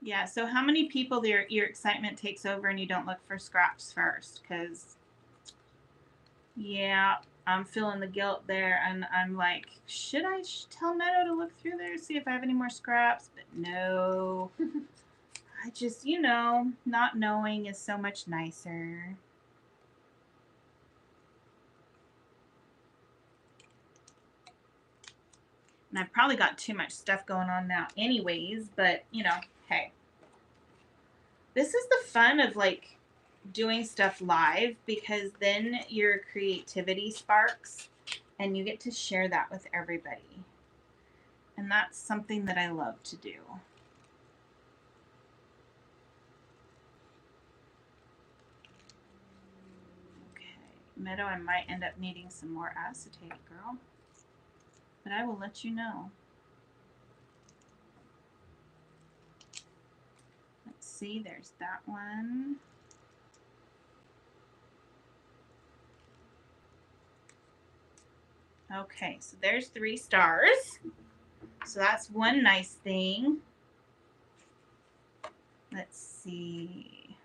Yeah, so how many people your excitement takes over and you don't look for scraps first? Because, yeah, I'm feeling the guilt there. And I'm like, should I tell Meadow to look through there, see if I have any more scraps? But no. I just, not knowing is so much nicer. And I've probably got too much stuff going on now anyways, but, hey. This is the fun of, like, doing stuff live, because then your creativity sparks and you get to share that with everybody. And that's something that I love to do. Okay, Meadow, I might end up needing some more acetate, girl. but I will let you know. Let's see, there's that one. Okay, so there's 3 stars. So that's one nice thing. Let's see.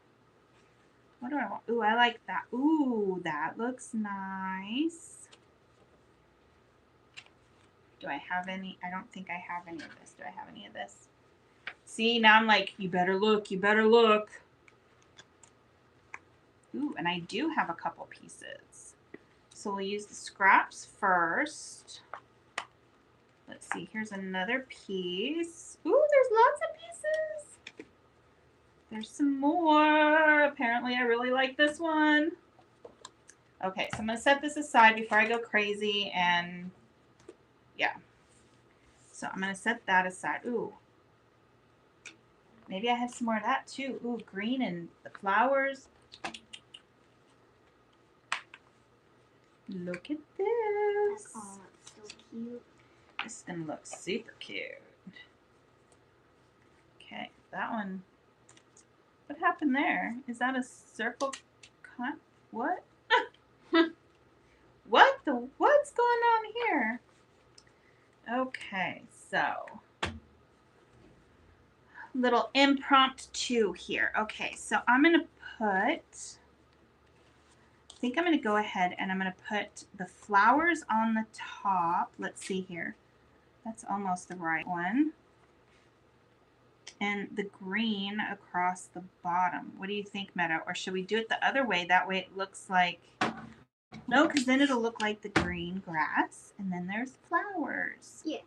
What do I want? Ooh, I like that. Ooh, that looks nice. Do I have any? I don't think I have any of this. Do I have any of this? See, now I'm like, you better look, you better look. Ooh, and I do have a couple pieces. So we'll use the scraps first. Let's see, here's another piece. Ooh, there's lots of pieces. There's some more. Apparently I really like this one. Okay, so I'm going to set this aside before I go crazy and yeah. So I'm going to set that aside. Ooh. Maybe I have some more of that too. Ooh, green and the flowers. Look at this. Oh, it's so cute. This is going to look super cute. Okay, that one. What happened there? Is that a circle cut? What? What's going on here? Okay, so little impromptu here. Okay, so I'm going to put, I think I'm going to go ahead and I'm going to put the flowers on the top. Let's see here. That's almost the right one. And the green across the bottom. What do you think, Meadow? Or should we do it the other way? That way it looks like, no, because then it'll look like the green grass. And then there's flowers. Yeah.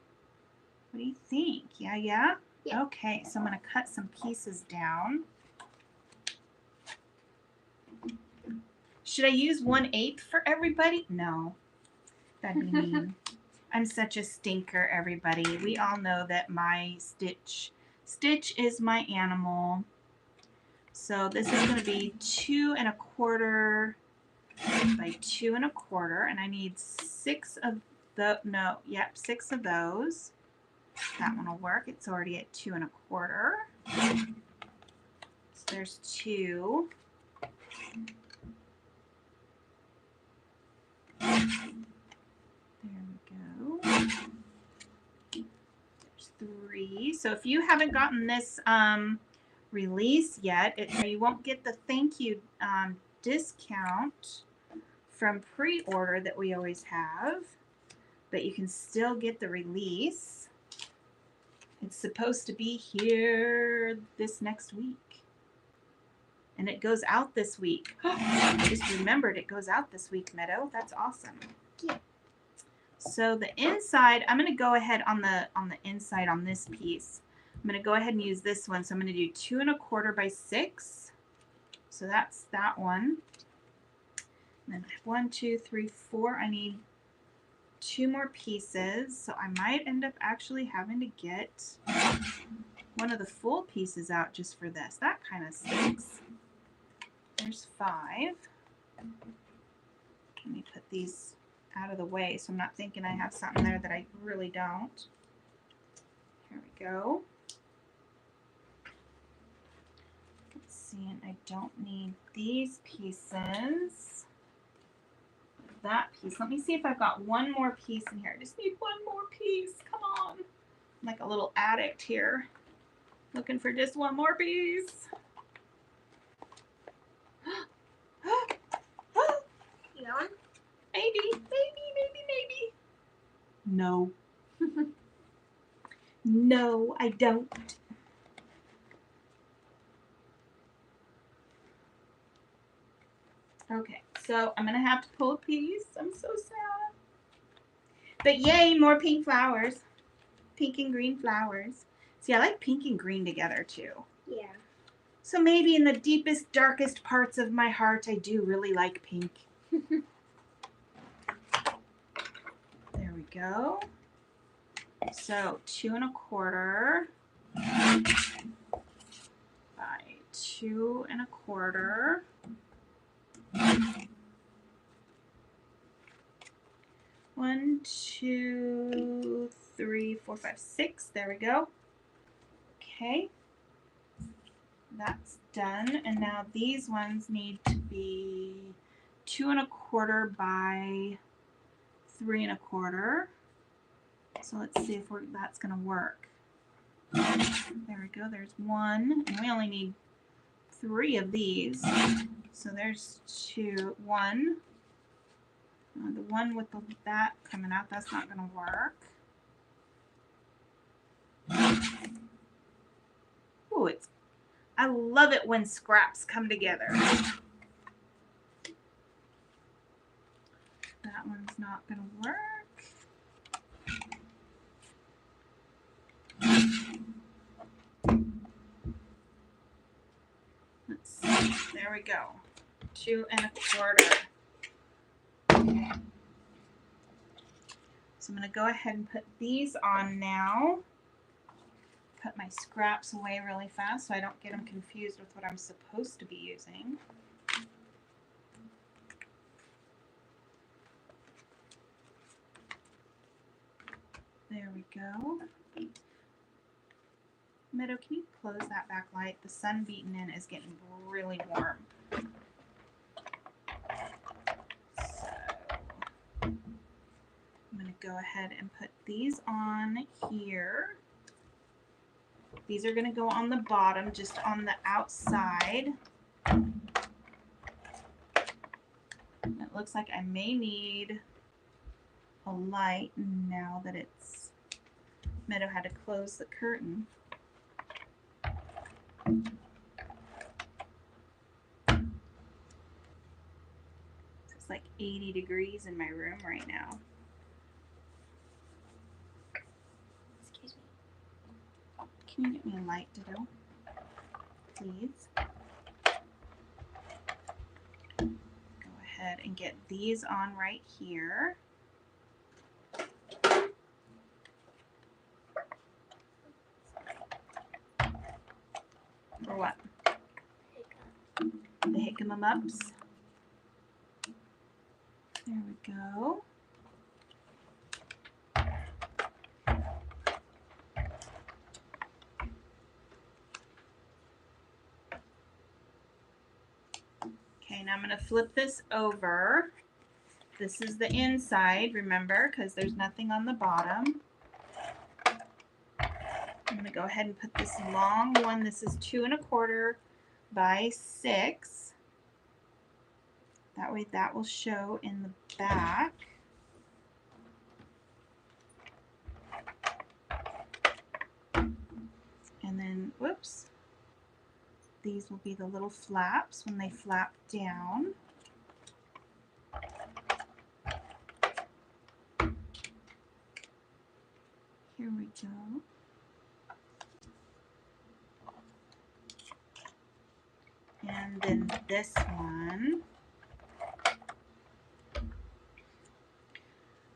What do you think? Yeah, yeah? Yeah. Okay, so I'm going to cut some pieces down. Should I use 1/8 for everybody? No. That'd be mean. I'm such a stinker, everybody. We all know that my Stitch is my animal. So this is going to be 2 1/4 by 2 1/4, and I need 6 of the, no, yep, 6 of those. That one will work. It's already at 2 1/4. So there's 2. There we go. There's 3. So if you haven't gotten this release yet, you won't get the thank you discount from pre-order that we always have, but you can still get the release. It's supposed to be here this next week. And it goes out this week. I just remembered it goes out this week, Meadow. That's awesome. Yeah. So the inside, I'm going to go ahead on the inside on this piece. I'm going to go ahead and use this one. So I'm going to do 2 1/4 by 6. So that's that one. And then 1, 2, 3, 4. I need 2 more pieces. So I might end up actually having to get one of the full pieces out just for this. That kind of stinks. There's 5. Let me put these out of the way so I'm not thinking I have something there that I really don't. Here we go. Let's see, and I don't need these pieces. That piece. Let me see if I've got one more piece in here. I just need one more piece. Come on. I'm like a little addict here. Looking for just one more piece. You got one? Maybe. No. No, I don't. Okay, so I'm going to have to pull a piece. I'm so sad. But yay, more pink flowers. Pink and green flowers. See, I like pink and green together too. Yeah. So maybe in the deepest, darkest parts of my heart, I do really like pink. There we go. So 2 1/4 by 2 1/4. One, 2, 3, 4, 5, 6. There we go. Okay. That's done. And now these ones need to be 2 1/4 by 3 1/4. So let's see if that's going to work. There we go. There's one. And we only need 3 of these. So there's 2. One. The one with that coming out, that's not going to work. Ooh, I love it when scraps come together. That one's not going to work. Let's see. There we go. 2 1/4. Okay. So I'm going to go ahead and put these on now. Put my scraps away really fast so I don't get them confused with what I'm supposed to be using. There we go. Meadow, can you close that backlight? The sun beating in is getting really warm. So I'm going to go ahead and put these on here. These are going to go on the bottom, just on the outside. It looks like I may need a light now that it's Meadow had to close the curtain. It's like 80 degrees in my room right now. Excuse me. Can you get me a light, Ditto? Please. Go ahead and get these on right here. For what? The hickam-ups. There we go. Okay, now I'm going to flip this over. This is the inside, remember, because there's nothing on the bottom. I'm going to go ahead and put this long one. This is 2 1/4 by 6. That way that will show in the back. And then, whoops, these will be the little flaps when they flap down. Here we go. And then this one.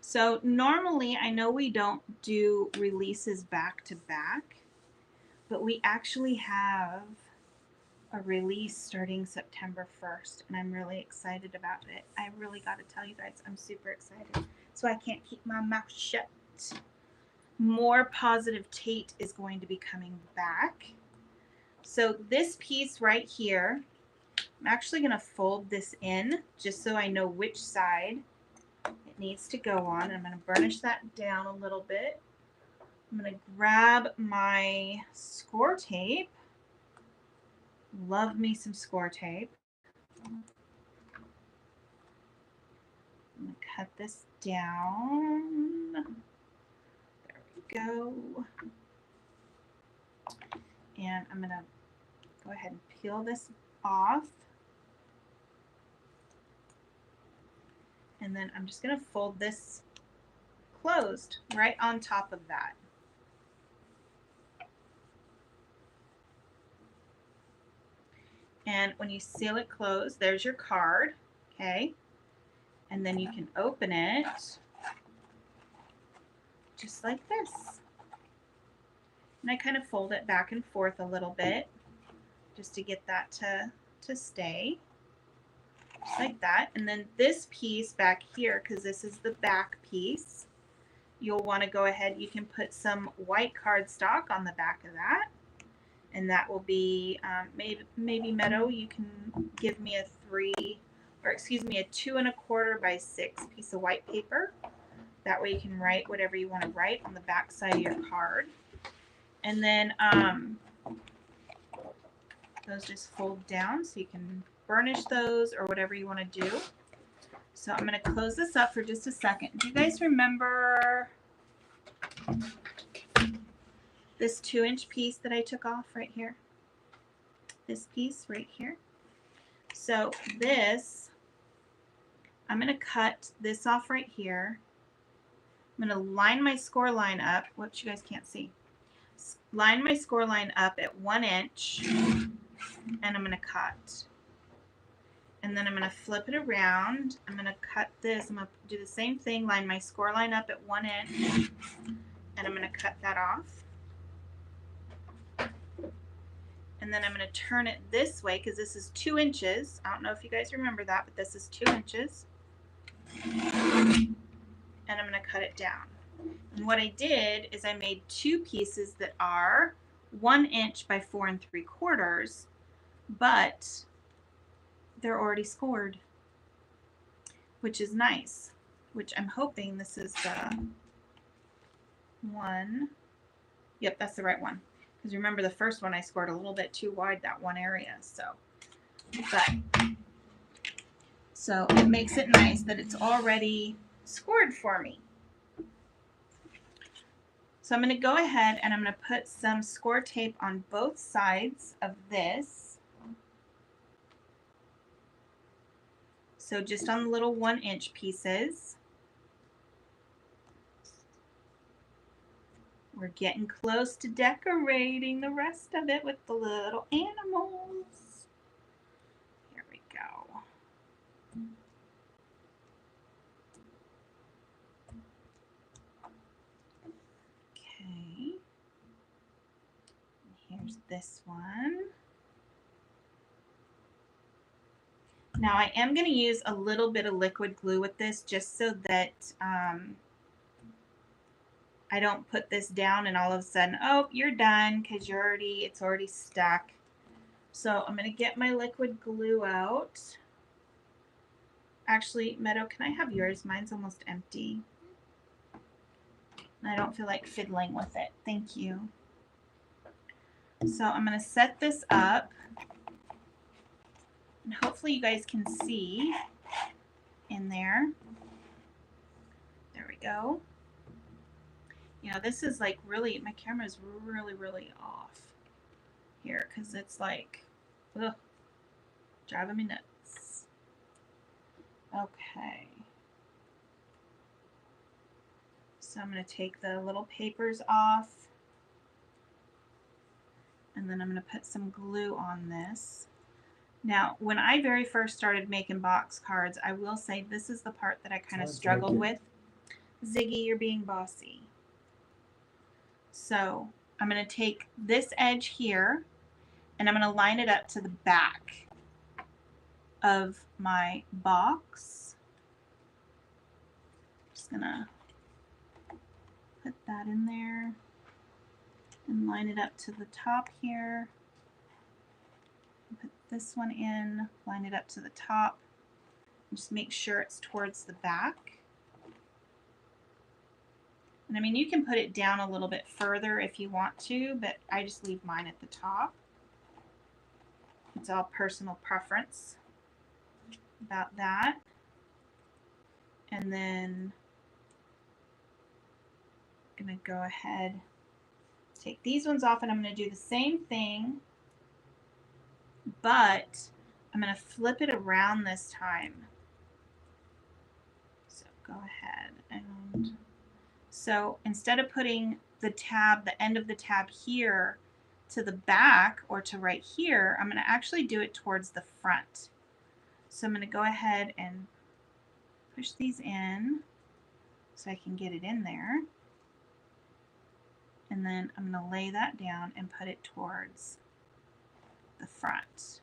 So normally, I know we don't do releases back to back, but we actually have a release starting September 1st, and I'm really excited about it. I really got to tell you guys, I'm super excited. So I can't keep my mouth shut. More Positive Tate is going to be coming back. So this piece right here, I'm actually going to fold this in just so I know which side it needs to go on. I'm going to burnish that down a little bit. I'm going to grab my score tape. Love me some score tape. I'm going to cut this down. There we go. And I'm going to go ahead and peel this off. And then I'm just going to fold this closed right on top of that. And when you seal it closed, there's your card, okay? And then you can open it just like this. And I kind of fold it back and forth a little bit just to get that to stay. Just like that. And then this piece back here, because this is the back piece, you'll want to go ahead, you can put some white cardstock on the back of that. And that will be, maybe Meadow, you can give me a 2 1/4 by 6 piece of white paper. That way you can write whatever you want to write on the back side of your card. And then those just fold down so you can burnish those or whatever you want to do. So I'm going to close this up for just a second. Do you guys remember this 2-inch piece that I took off right here? This piece right here. So this, I'm going to cut this off right here. I'm going to line my score line up. Whoops, you guys can't see. Line my score line up at 1 inch, and I'm going to cut. And then I'm going to flip it around. I'm going to cut this. I'm going to do the same thing, line my score line up at 1 inch, and I'm going to cut that off. And then I'm going to turn it this way because this is 2 inches. I don't know if you guys remember that, but this is 2 inches. And I'm going to cut it down. And what I did is I made 2 pieces that are 1 inch by 4 3/4, but they're already scored, which is nice, which I'm hoping this is the one. Yep, that's the right one. Because remember the first one I scored a little bit too wide, that one area. So it makes it nice that it's already scored for me. So I'm going to go ahead and I'm going to put some score tape on both sides of this. So just on the little 1 inch pieces. We're getting close to decorating the rest of it with the little animals. Here we go. Okay. Here's this one. Now I am going to use a little bit of liquid glue with this just so that I don't put this down and all of a sudden, oh, you're done because it's already stuck. So I'm going to get my liquid glue out. Actually, Meadow, can I have yours? Mine's almost empty. And I don't feel like fiddling with it. Thank you. So I'm going to set this up. And hopefully you guys can see in there. There we go. You know, this is like really, my camera's really off here because it's like, ugh, driving me nuts. Okay. So I'm going to take the little papers off. And then I'm going to put some glue on this. Now, when I very first started making box cards, I will say this is the part that I kind of struggled with. Ziggy, you're being bossy. So I'm going to take this edge here and I'm going to line it up to the back of my box. Just going to put that in there and line it up to the top here. Put this one in, line it up to the top, and just make sure it's towards the back. And I mean, you can put it down a little bit further if you want to, but I just leave mine at the top. It's all personal preference about that. And then I'm going to go ahead, take these ones off, and I'm going to do the same thing, but I'm going to flip it around this time. So go ahead and so instead of putting the tab, the end of the tab here to the back or to right here, I'm going to actually do it towards the front. So I'm going to go ahead and push these in so I can get it in there. And then I'm going to lay that down and put it towards the front.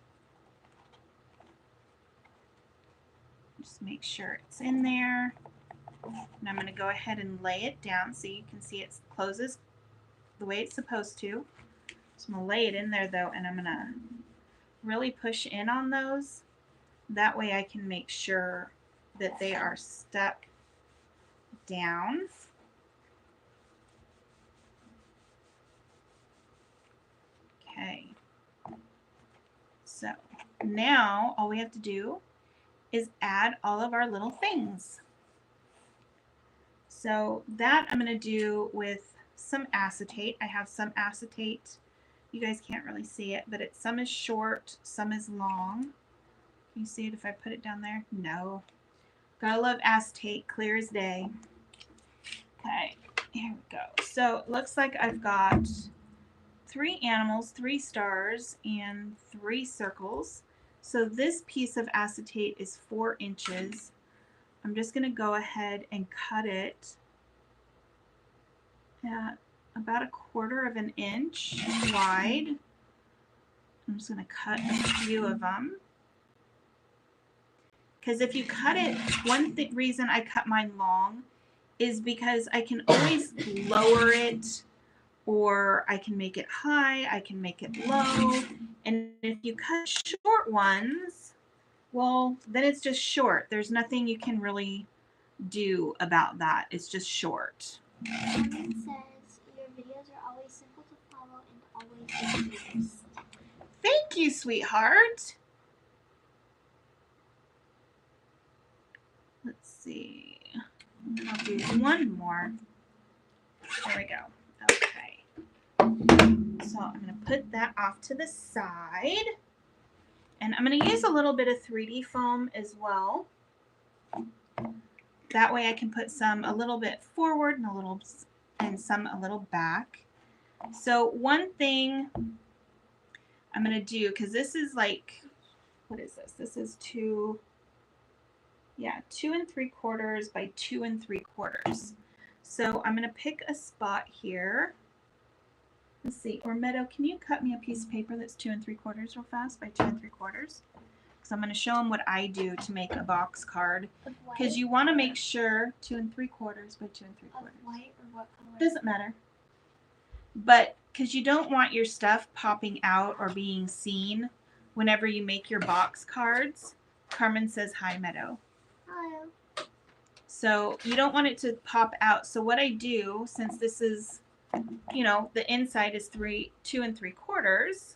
Just make sure it's in there. And I'm going to go ahead and lay it down so you can see it closes the way it's supposed to. So I'm going to lay it in there though, and I'm going to really push in on those. That way I can make sure that they are stuck down. Okay. So now all we have to do is add all of our little things. So that I'm going to do with some acetate. I have some acetate. You guys can't really see it, but some is short, some is long. Can you see it if I put it down there? No. Gotta love acetate, clear as day. Okay, here we go. So it looks like I've got 3 animals, 3 stars, and 3 circles. So this piece of acetate is 4 inches. I'm just going to go ahead and cut it at about 1/4 of an inch wide. I'm just going to cut a few of them. Because if you cut it, one reason I cut mine long is because I can always lower it, or I can make it high, I can make it low. And if you cut short ones, well, then it's just short. There's nothing you can really do about that. It's just short. Carmen says your videos are always simple to follow and always interesting. Thank you, sweetheart. Let's see. I'll do one more. There we go. Okay. So I'm going to put that off to the side. And I'm going to use a little bit of 3D foam as well. That way I can put some a little bit forward and some a little back. So one thing I'm going to do, because this is like, what is this? This is 2 3/4 by 2 3/4. So I'm going to pick a spot here. Let's see. Or Meadow, can you cut me a piece of paper that's 2 3/4 real fast by 2 3/4? Because I'm going to show them what I do to make a box card. Because you want to make sure 2 3/4 by 2 3/4. White or what color? Doesn't matter. But because you don't want your stuff popping out or being seen whenever you make your box cards. Carmen says hi, Meadow. Hello. So you don't want it to pop out. So what I do, since this is, you know, the inside is 2 3/4.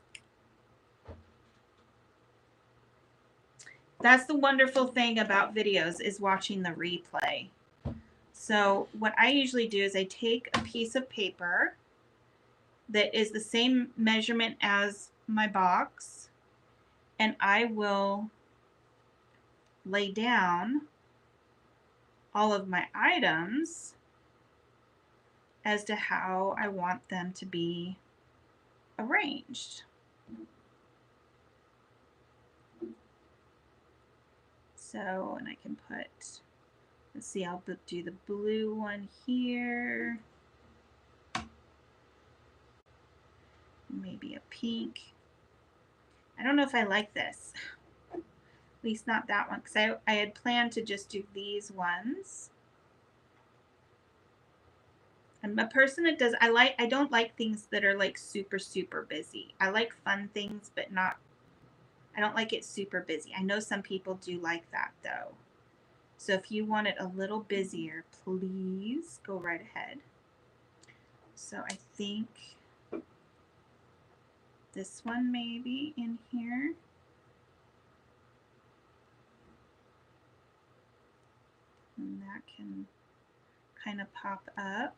That's the wonderful thing about videos, is watching the replay. So what I usually do is I take a piece of paper that is the same measurement as my box, and I will lay down all of my items as to how I want them to be arranged. So, and I can put, let's see, I'll do the blue one here. Maybe a pink. I don't know if I like this. At least not that one, because I had planned to just do these ones. I'm a person that does, I don't like things that are like super, super busy. I like fun things, but not, I don't like it super busy. I know some people do like that though. So if you want it a little busier, please go right ahead. So I think this one maybe in here. And that can kind of pop up.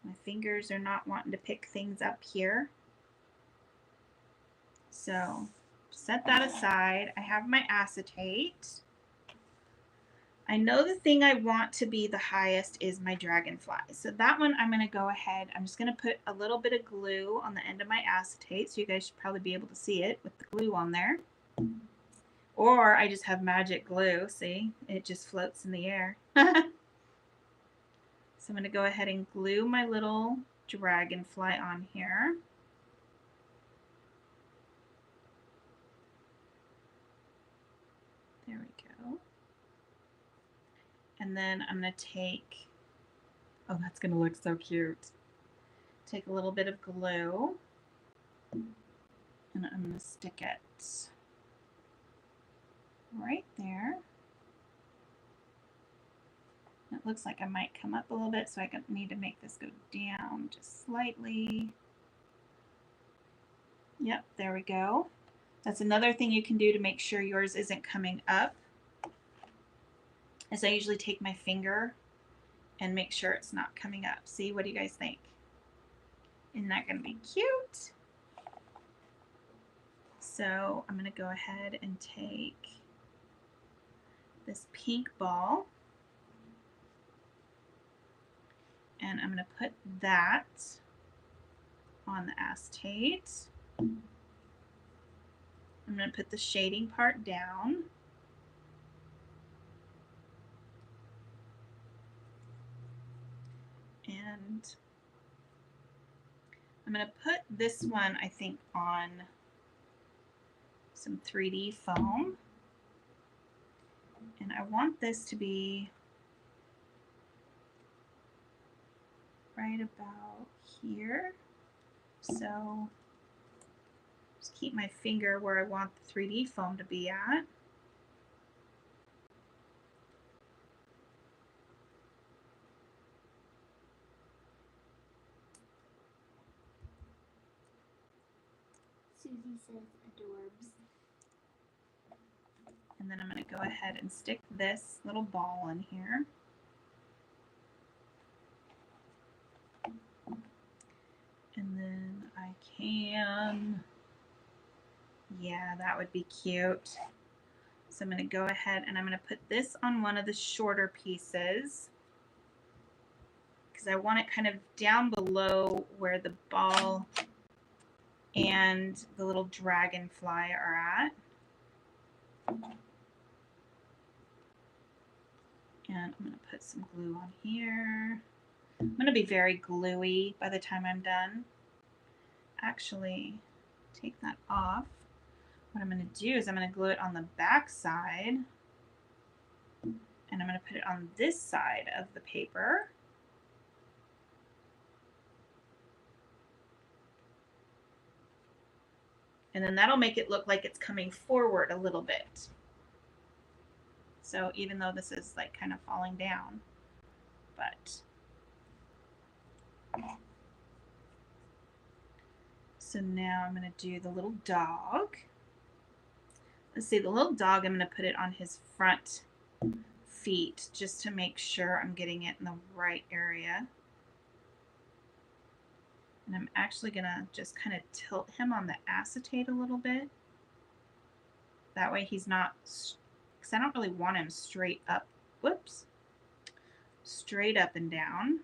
My fingers are not wanting to pick things up here. So set that aside. I have my acetate. I know the thing I want to be the highest is my dragonfly. So that one I'm going to go ahead. I'm just going to put a little bit of glue on the end of my acetate. So you guys should probably be able to see it with the glue on there. Or I just have magic glue. See, it just floats in the air. So I'm going to go ahead and glue my little dragonfly on here. And then I'm going to take, oh, that's going to look so cute. Take a little bit of glue and I'm going to stick it right there. It looks like I might come up a little bit, so I need to make this go down just slightly. Yep, there we go. That's another thing you can do to make sure yours isn't coming up, is I usually take my finger and make sure it's not coming up. See, what do you guys think? Isn't that going to be cute? So I'm going to go ahead and take this pink ball and I'm going to put that on the acetate. I'm going to put the shading part down. And I'm going to put this one, I think, on some 3D foam. And I want this to be right about here. So just keep my finger where I want the 3D foam to be at. Susie says adorbs. And then I'm going to go ahead and stick this little ball in here. And then I can, yeah, that would be cute. So I'm going to go ahead and I'm going to put this on one of the shorter pieces because I want it kind of down below where the ball and the little dragonfly are at. And I'm going to put some glue on here. I'm going to be very gluey by the time I'm done. Actually, take that off. What I'm going to do is I'm going to glue it on the back side. And I'm going to put it on this side of the paper. And then that'll make it look like it's coming forward a little bit. So even though this is like kind of falling down, but. So now I'm going to do the little dog. Let's see, the little dog, I'm going to put it on his front feet just to make sure I'm getting it in the right area. And I'm actually going to just kind of tilt him on the acetate a little bit. That way he's not, because I don't really want him straight up. Whoops. Straight up and down.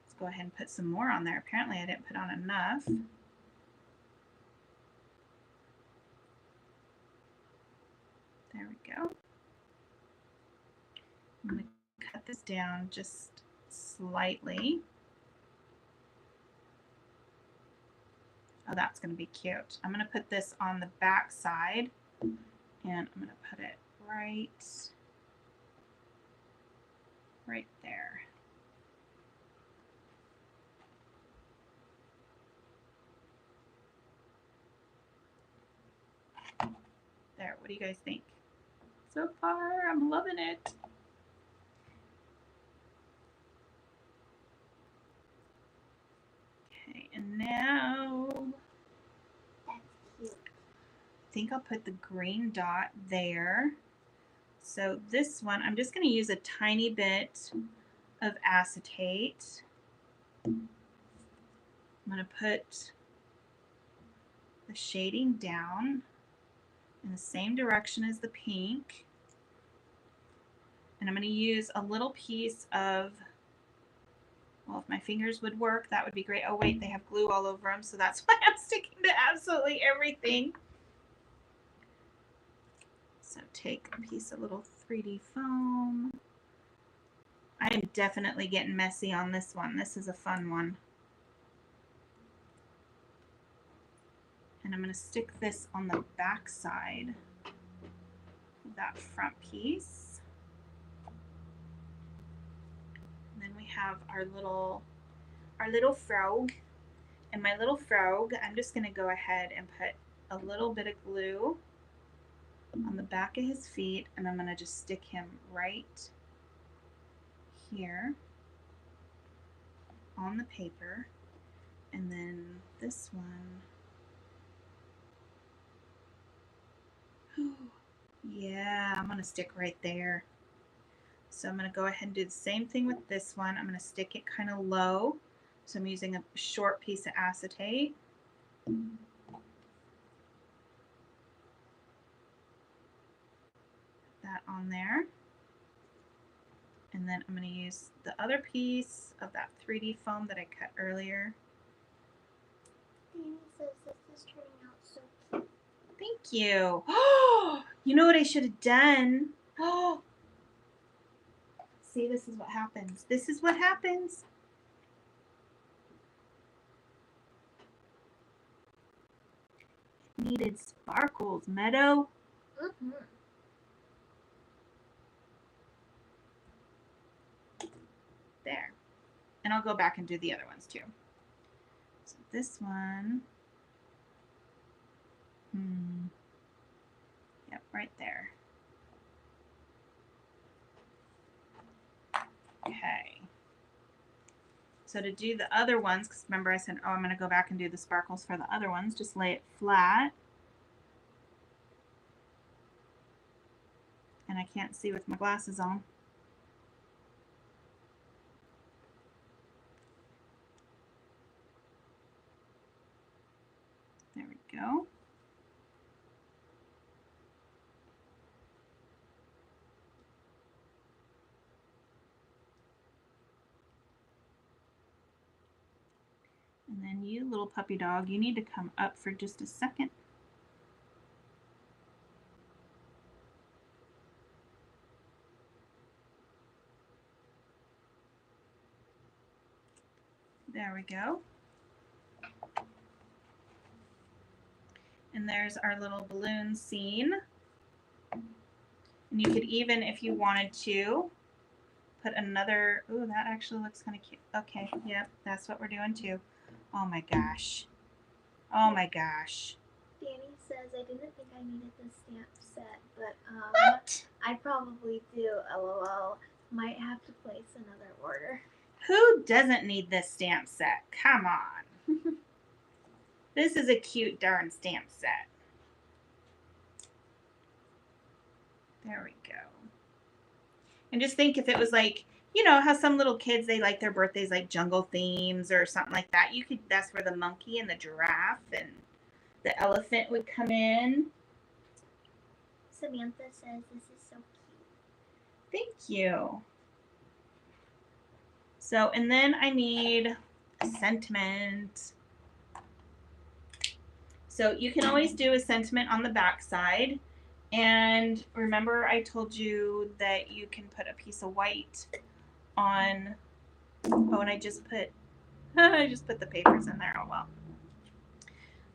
Let's go ahead and put some more on there. Apparently I didn't put on enough. There we go. I'm going to cut this down just slightly. Oh, that's going to be cute. I'm going to put this on the back side and I'm going to put it right there. There, what do you guys think? So far, I'm loving it. Okay, and now That's cute. I think I'll put the green dot there. So this one, I'm just going to use a tiny bit of acetate. I'm going to put the shading down in the same direction as the pink. And I'm going to use a little piece of, well, if my fingers would work, that would be great. Oh, wait, they have glue all over them, so that's why I'm sticking to absolutely everything. So take a piece of little 3D foam. I am definitely getting messy on this one. This is a fun one. And I'm going to stick this on the back side of that front piece. And then we have our little frog. And my little frog, I'm just going to go ahead and put a little bit of glue on the back of his feet, and I'm going to just stick him right here on the paper. And then this one, yeah, I'm going to stick right there. So I'm going to go ahead and do the same thing with this one. I'm going to stick it kind of low. So I'm using a short piece of acetate. Put that on there. And then I'm going to use the other piece of that 3D foam that I cut earlier. Danny says this is turning out so cute. Thank you. Oh, you know what I should have done? Oh, see, this is what happens. This is what happens. It needed sparkles, Meadow. Mm-hmm. There. And I'll go back and do the other ones too. So this one. Yep, right there. Okay. So to do the other ones, because remember I said, oh, I'm going to go back and do the sparkles for the other ones, just lay it flat. And I can't see with my glasses on. There we go. And then you little puppy dog, you need to come up for just a second. There we go. And there's our little balloon scene. And you could even, if you wanted to, put another, ooh, that actually looks kind of cute. Okay, yep, that's what we're doing too. Oh my gosh. Oh my gosh. Danny says, I didn't think I needed this stamp set, but What? I probably do, LOL. Might have to place another order. Who doesn't need this stamp set? Come on. This is a cute darn stamp set. There we go. And just think if it was like, you know, how some little kids, they like their birthdays like jungle themes or something like that. You could, that's where the monkey and the giraffe and the elephant would come in. Samantha says this is so cute. Thank you. So, and then I need a sentiment. So you can always do a sentiment on the back side. And remember I told you that you can put a piece of white on, oh, and I just put the papers in there, oh well.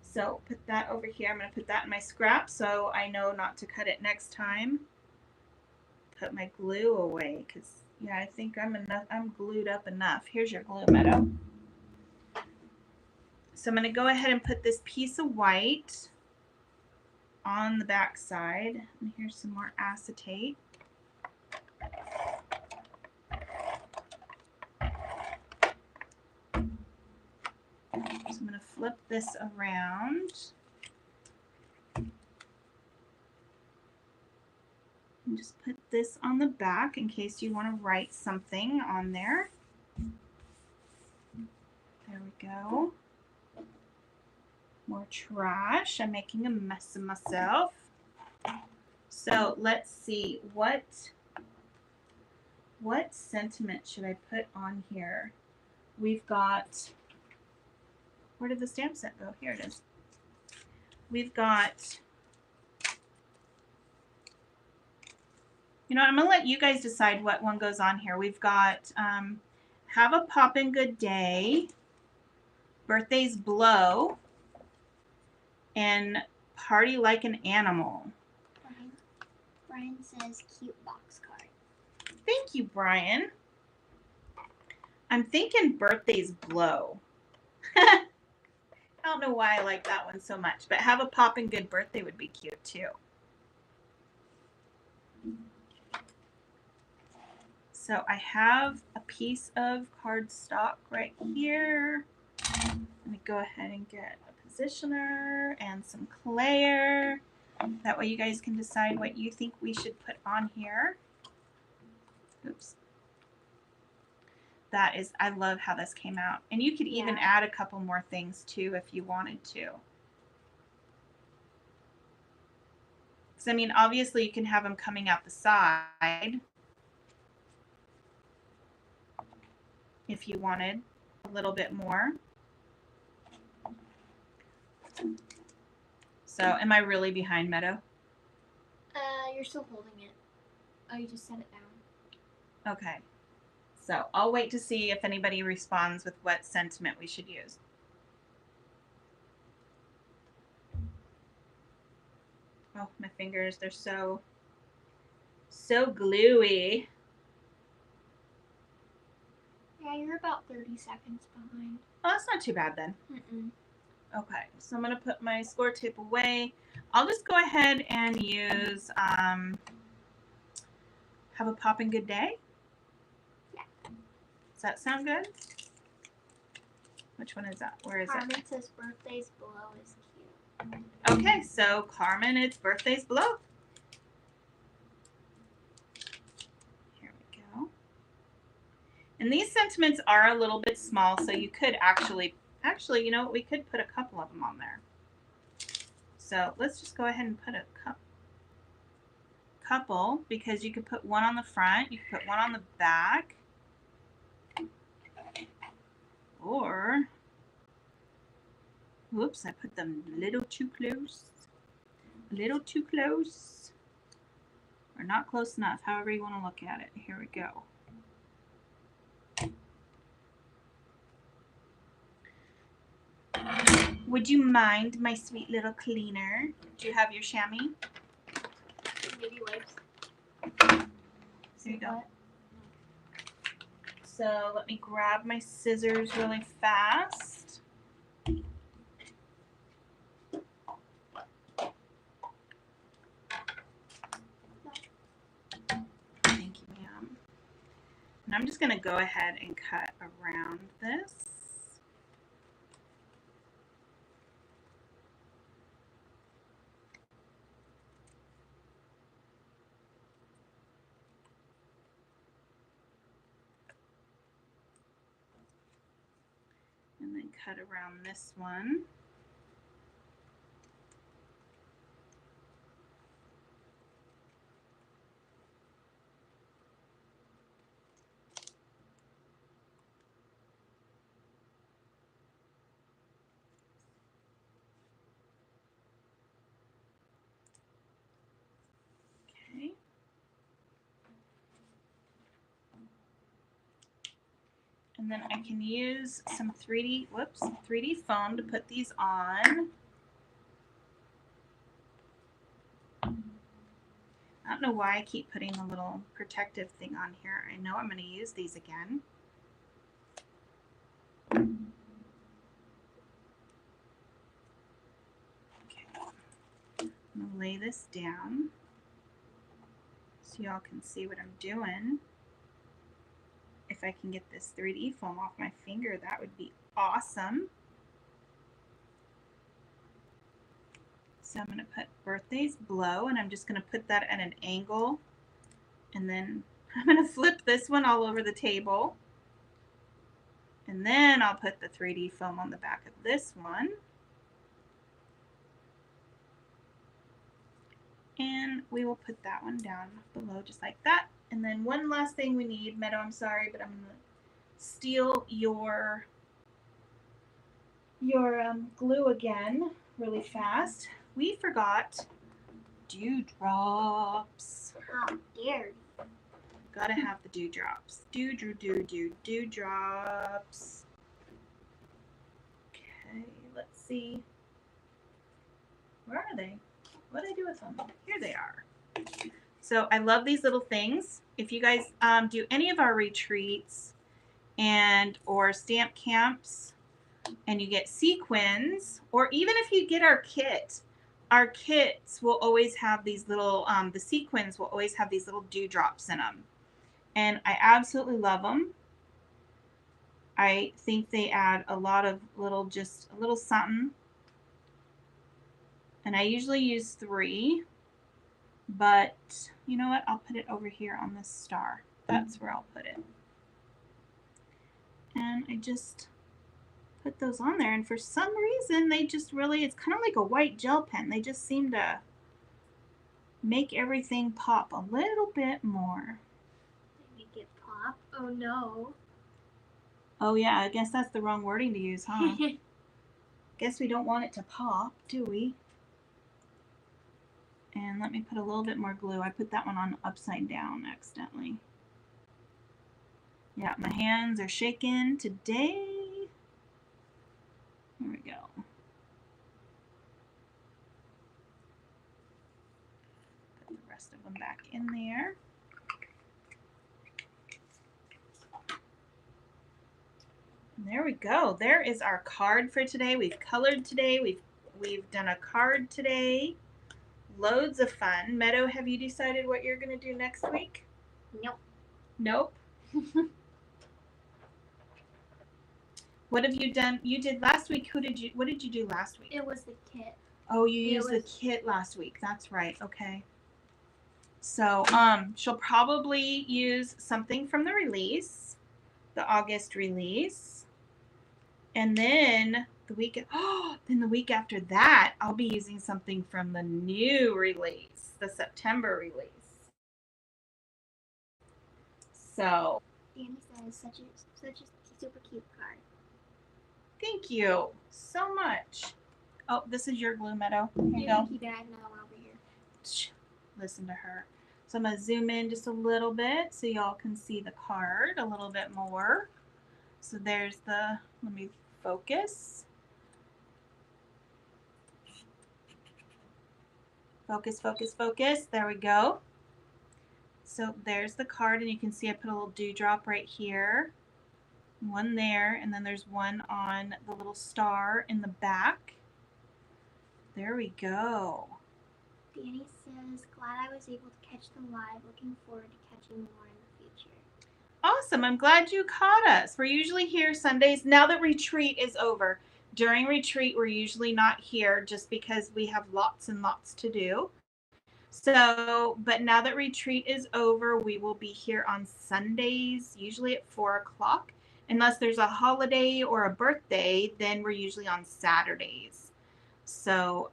So put that over here. I'm going to put that in my scrap so I know not to cut it next time. Put my glue away because, yeah, I think I'm glued up enough. Here's your glue, Meadow. So I'm going to go ahead and put this piece of white on the back side. And here's some more acetate. So I'm going to flip this around. And just put this on the back in case you want to write something on there. There we go. More trash. I'm making a mess of myself. So let's see, what sentiment should I put on here? We've got, where did the stamp set go? Here it is. We've got, you know, I'm going to let you guys decide what one goes on here. We've got Have a Poppin' Good Day, Birthdays Blow, and Party Like an Animal. Brian says cute box card. Thank you, Brian. I'm thinking birthdays blow. I don't know why I like that one so much, but have a poppin' good birthday would be cute too. So I have a piece of cardstock right here. Let me go ahead and get a positioner and some clay. That way you guys can decide what you think we should put on here. Oops. That is, I love how this came out. And you could even add a couple more things too if you wanted to. Because I mean, obviously you can have them coming out the side if you wanted a little bit more. So am I really behind, Meadow? You're still holding it. Oh, you just set it down. Okay. So I'll wait to see if anybody responds with what sentiment we should use. Oh, my fingers, they're so gluey. Yeah, you're about 30 seconds behind. Oh, that's not too bad then. Mm-mm. Okay, so I'm going to put my score tape away. I'll just go ahead and use Have a Poppin' Good Day. Yeah. Does that sound good? Which one is that? Where is Carmen it? says birthdays below is cute. Okay, so Carmen, it's Birthdays Below. Here we go. And these sentiments are a little bit small, so you could actually, you know what? We could put a couple of them on there. So let's just go ahead and put a couple, because you could put one on the front, you could put one on the back, or, whoops, I put them a little too close. A little too close. Or not close enough, however you want to look at it. Here we go. Would you mind, my sweet little cleaner? Do you have your chamois? Maybe wipes. There you go. So let me grab my scissors really fast. Thank you, ma'am. And I'm just going to go ahead and cut around this. And then cut around this one. Okay. And then I can use some 3D foam to put these on. I don't know why I keep putting a little protective thing on here. I know I'm going to use these again. Okay. I'm going to lay this down so y'all can see what I'm doing. If I can get this 3D foam off my finger, that would be awesome. So I'm going to put Birthdays Blow, and I'm just going to put that at an angle. And then I'm going to flip this one all over the table. And then I'll put the 3D foam on the back of this one. And we will put that one down below just like that. And then one last thing we need, Meadow, I'm sorry, but I'm going to steal your glue again really fast. We forgot dewdrops. How dare you? Gotta have the dewdrops. Dewdrops. Okay, let's see. Where are they? What did I do with them? Here they are. So I love these little things. If you guys do any of our retreats, and or stamp camps, and you get sequins, or even if you get our kits will always have these little, the sequins will always have these little dewdrops in them. And I absolutely love them. I think they add a lot of just a little something. And I usually use 3, but you know what? I'll put it over here on this star. That's where I'll put it. And I just put those on there, and for some reason they just really, it's kind of like a white gel pen. They just seem to make everything pop a little bit more. They make it pop? Oh no. Oh yeah, I guess that's the wrong wording to use, huh? Guess we don't want it to pop, do we? And let me put a little bit more glue. I put that one on upside down accidentally. Yeah, my hands are shaking today. Here we go. Put the rest of them back in there. And there we go. There is our card for today. We've colored today. We've done a card today. Loads of fun. Meadow, have you decided what you're going to do next week? Nope. Nope. What have you done? You did last week. What did you do last week? It was the kit. Oh, you used the kit last week. That's right. Okay. So, she'll probably use something from the release, the August release. And then the week after that, I'll be using something from the new release, the September release. So, Danny says such a super cute card. Thank you so much. Oh, this is your glue, Meadow. Here you go. Keep it. I have another one over here. Listen to her. So I'm going to zoom in just a little bit so y'all can see the card a little bit more. So there's let me focus. Focus, focus, focus. There we go. So there's the card, and you can see I put a little dewdrop right here. One there, and then there's one on the little star in the back. There we go. Danny says, glad I was able to catch them live. Looking forward to catching more in the future. Awesome. I'm glad you caught us. We're usually here Sundays. Now that retreat is over. During retreat, we're usually not here just because we have lots and lots to do. So, but now that retreat is over, we will be here on Sundays, usually at 4 o'clock. Unless there's a holiday or a birthday, then we're usually on Saturdays. So,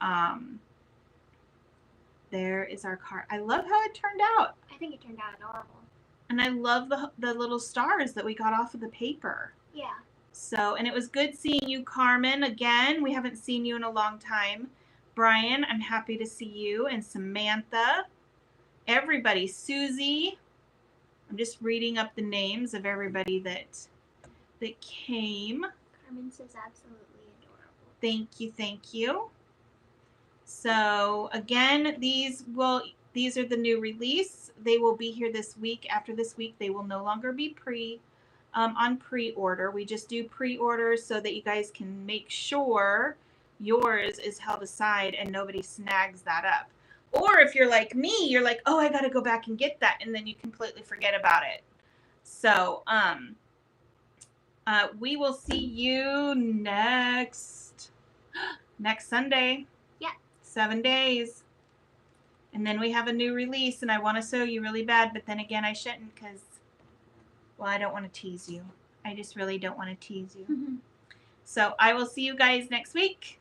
there is our card. I love how it turned out. I think it turned out adorable. And I love the little stars that we got off of the paper. Yeah. So, and it was good seeing you, Carmen, again. We haven't seen you in a long time. Brian, I'm happy to see you. And Samantha. Everybody. Susie. I'm just reading up the names of everybody that came. Carmen says absolutely adorable. Thank you, thank you. So again, these are the new release. They will be here this week. After this week, they will no longer be on pre-order. We just do pre-orders so that you guys can make sure yours is held aside and nobody snags that up. Or if you're like me, you're like, oh, I got to go back and get that, and then you completely forget about it. So we will see you next Sunday. 7 days. And then we have a new release, and I want to show you really bad, but then again, I shouldn't because, well, I don't want to tease you. I just really don't want to tease you. Mm-hmm. So I will see you guys next week.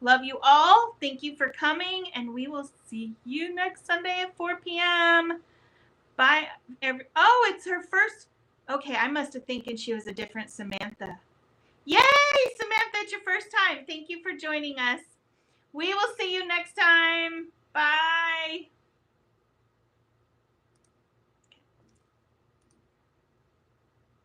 Love you all. Thank you for coming, and we will see you next Sunday at 4 p.m. Bye. Oh, it's her first. Okay, I must have thinking she was a different Samantha. Yay, Samantha, it's your first time. Thank you for joining us. We will see you next time. Bye.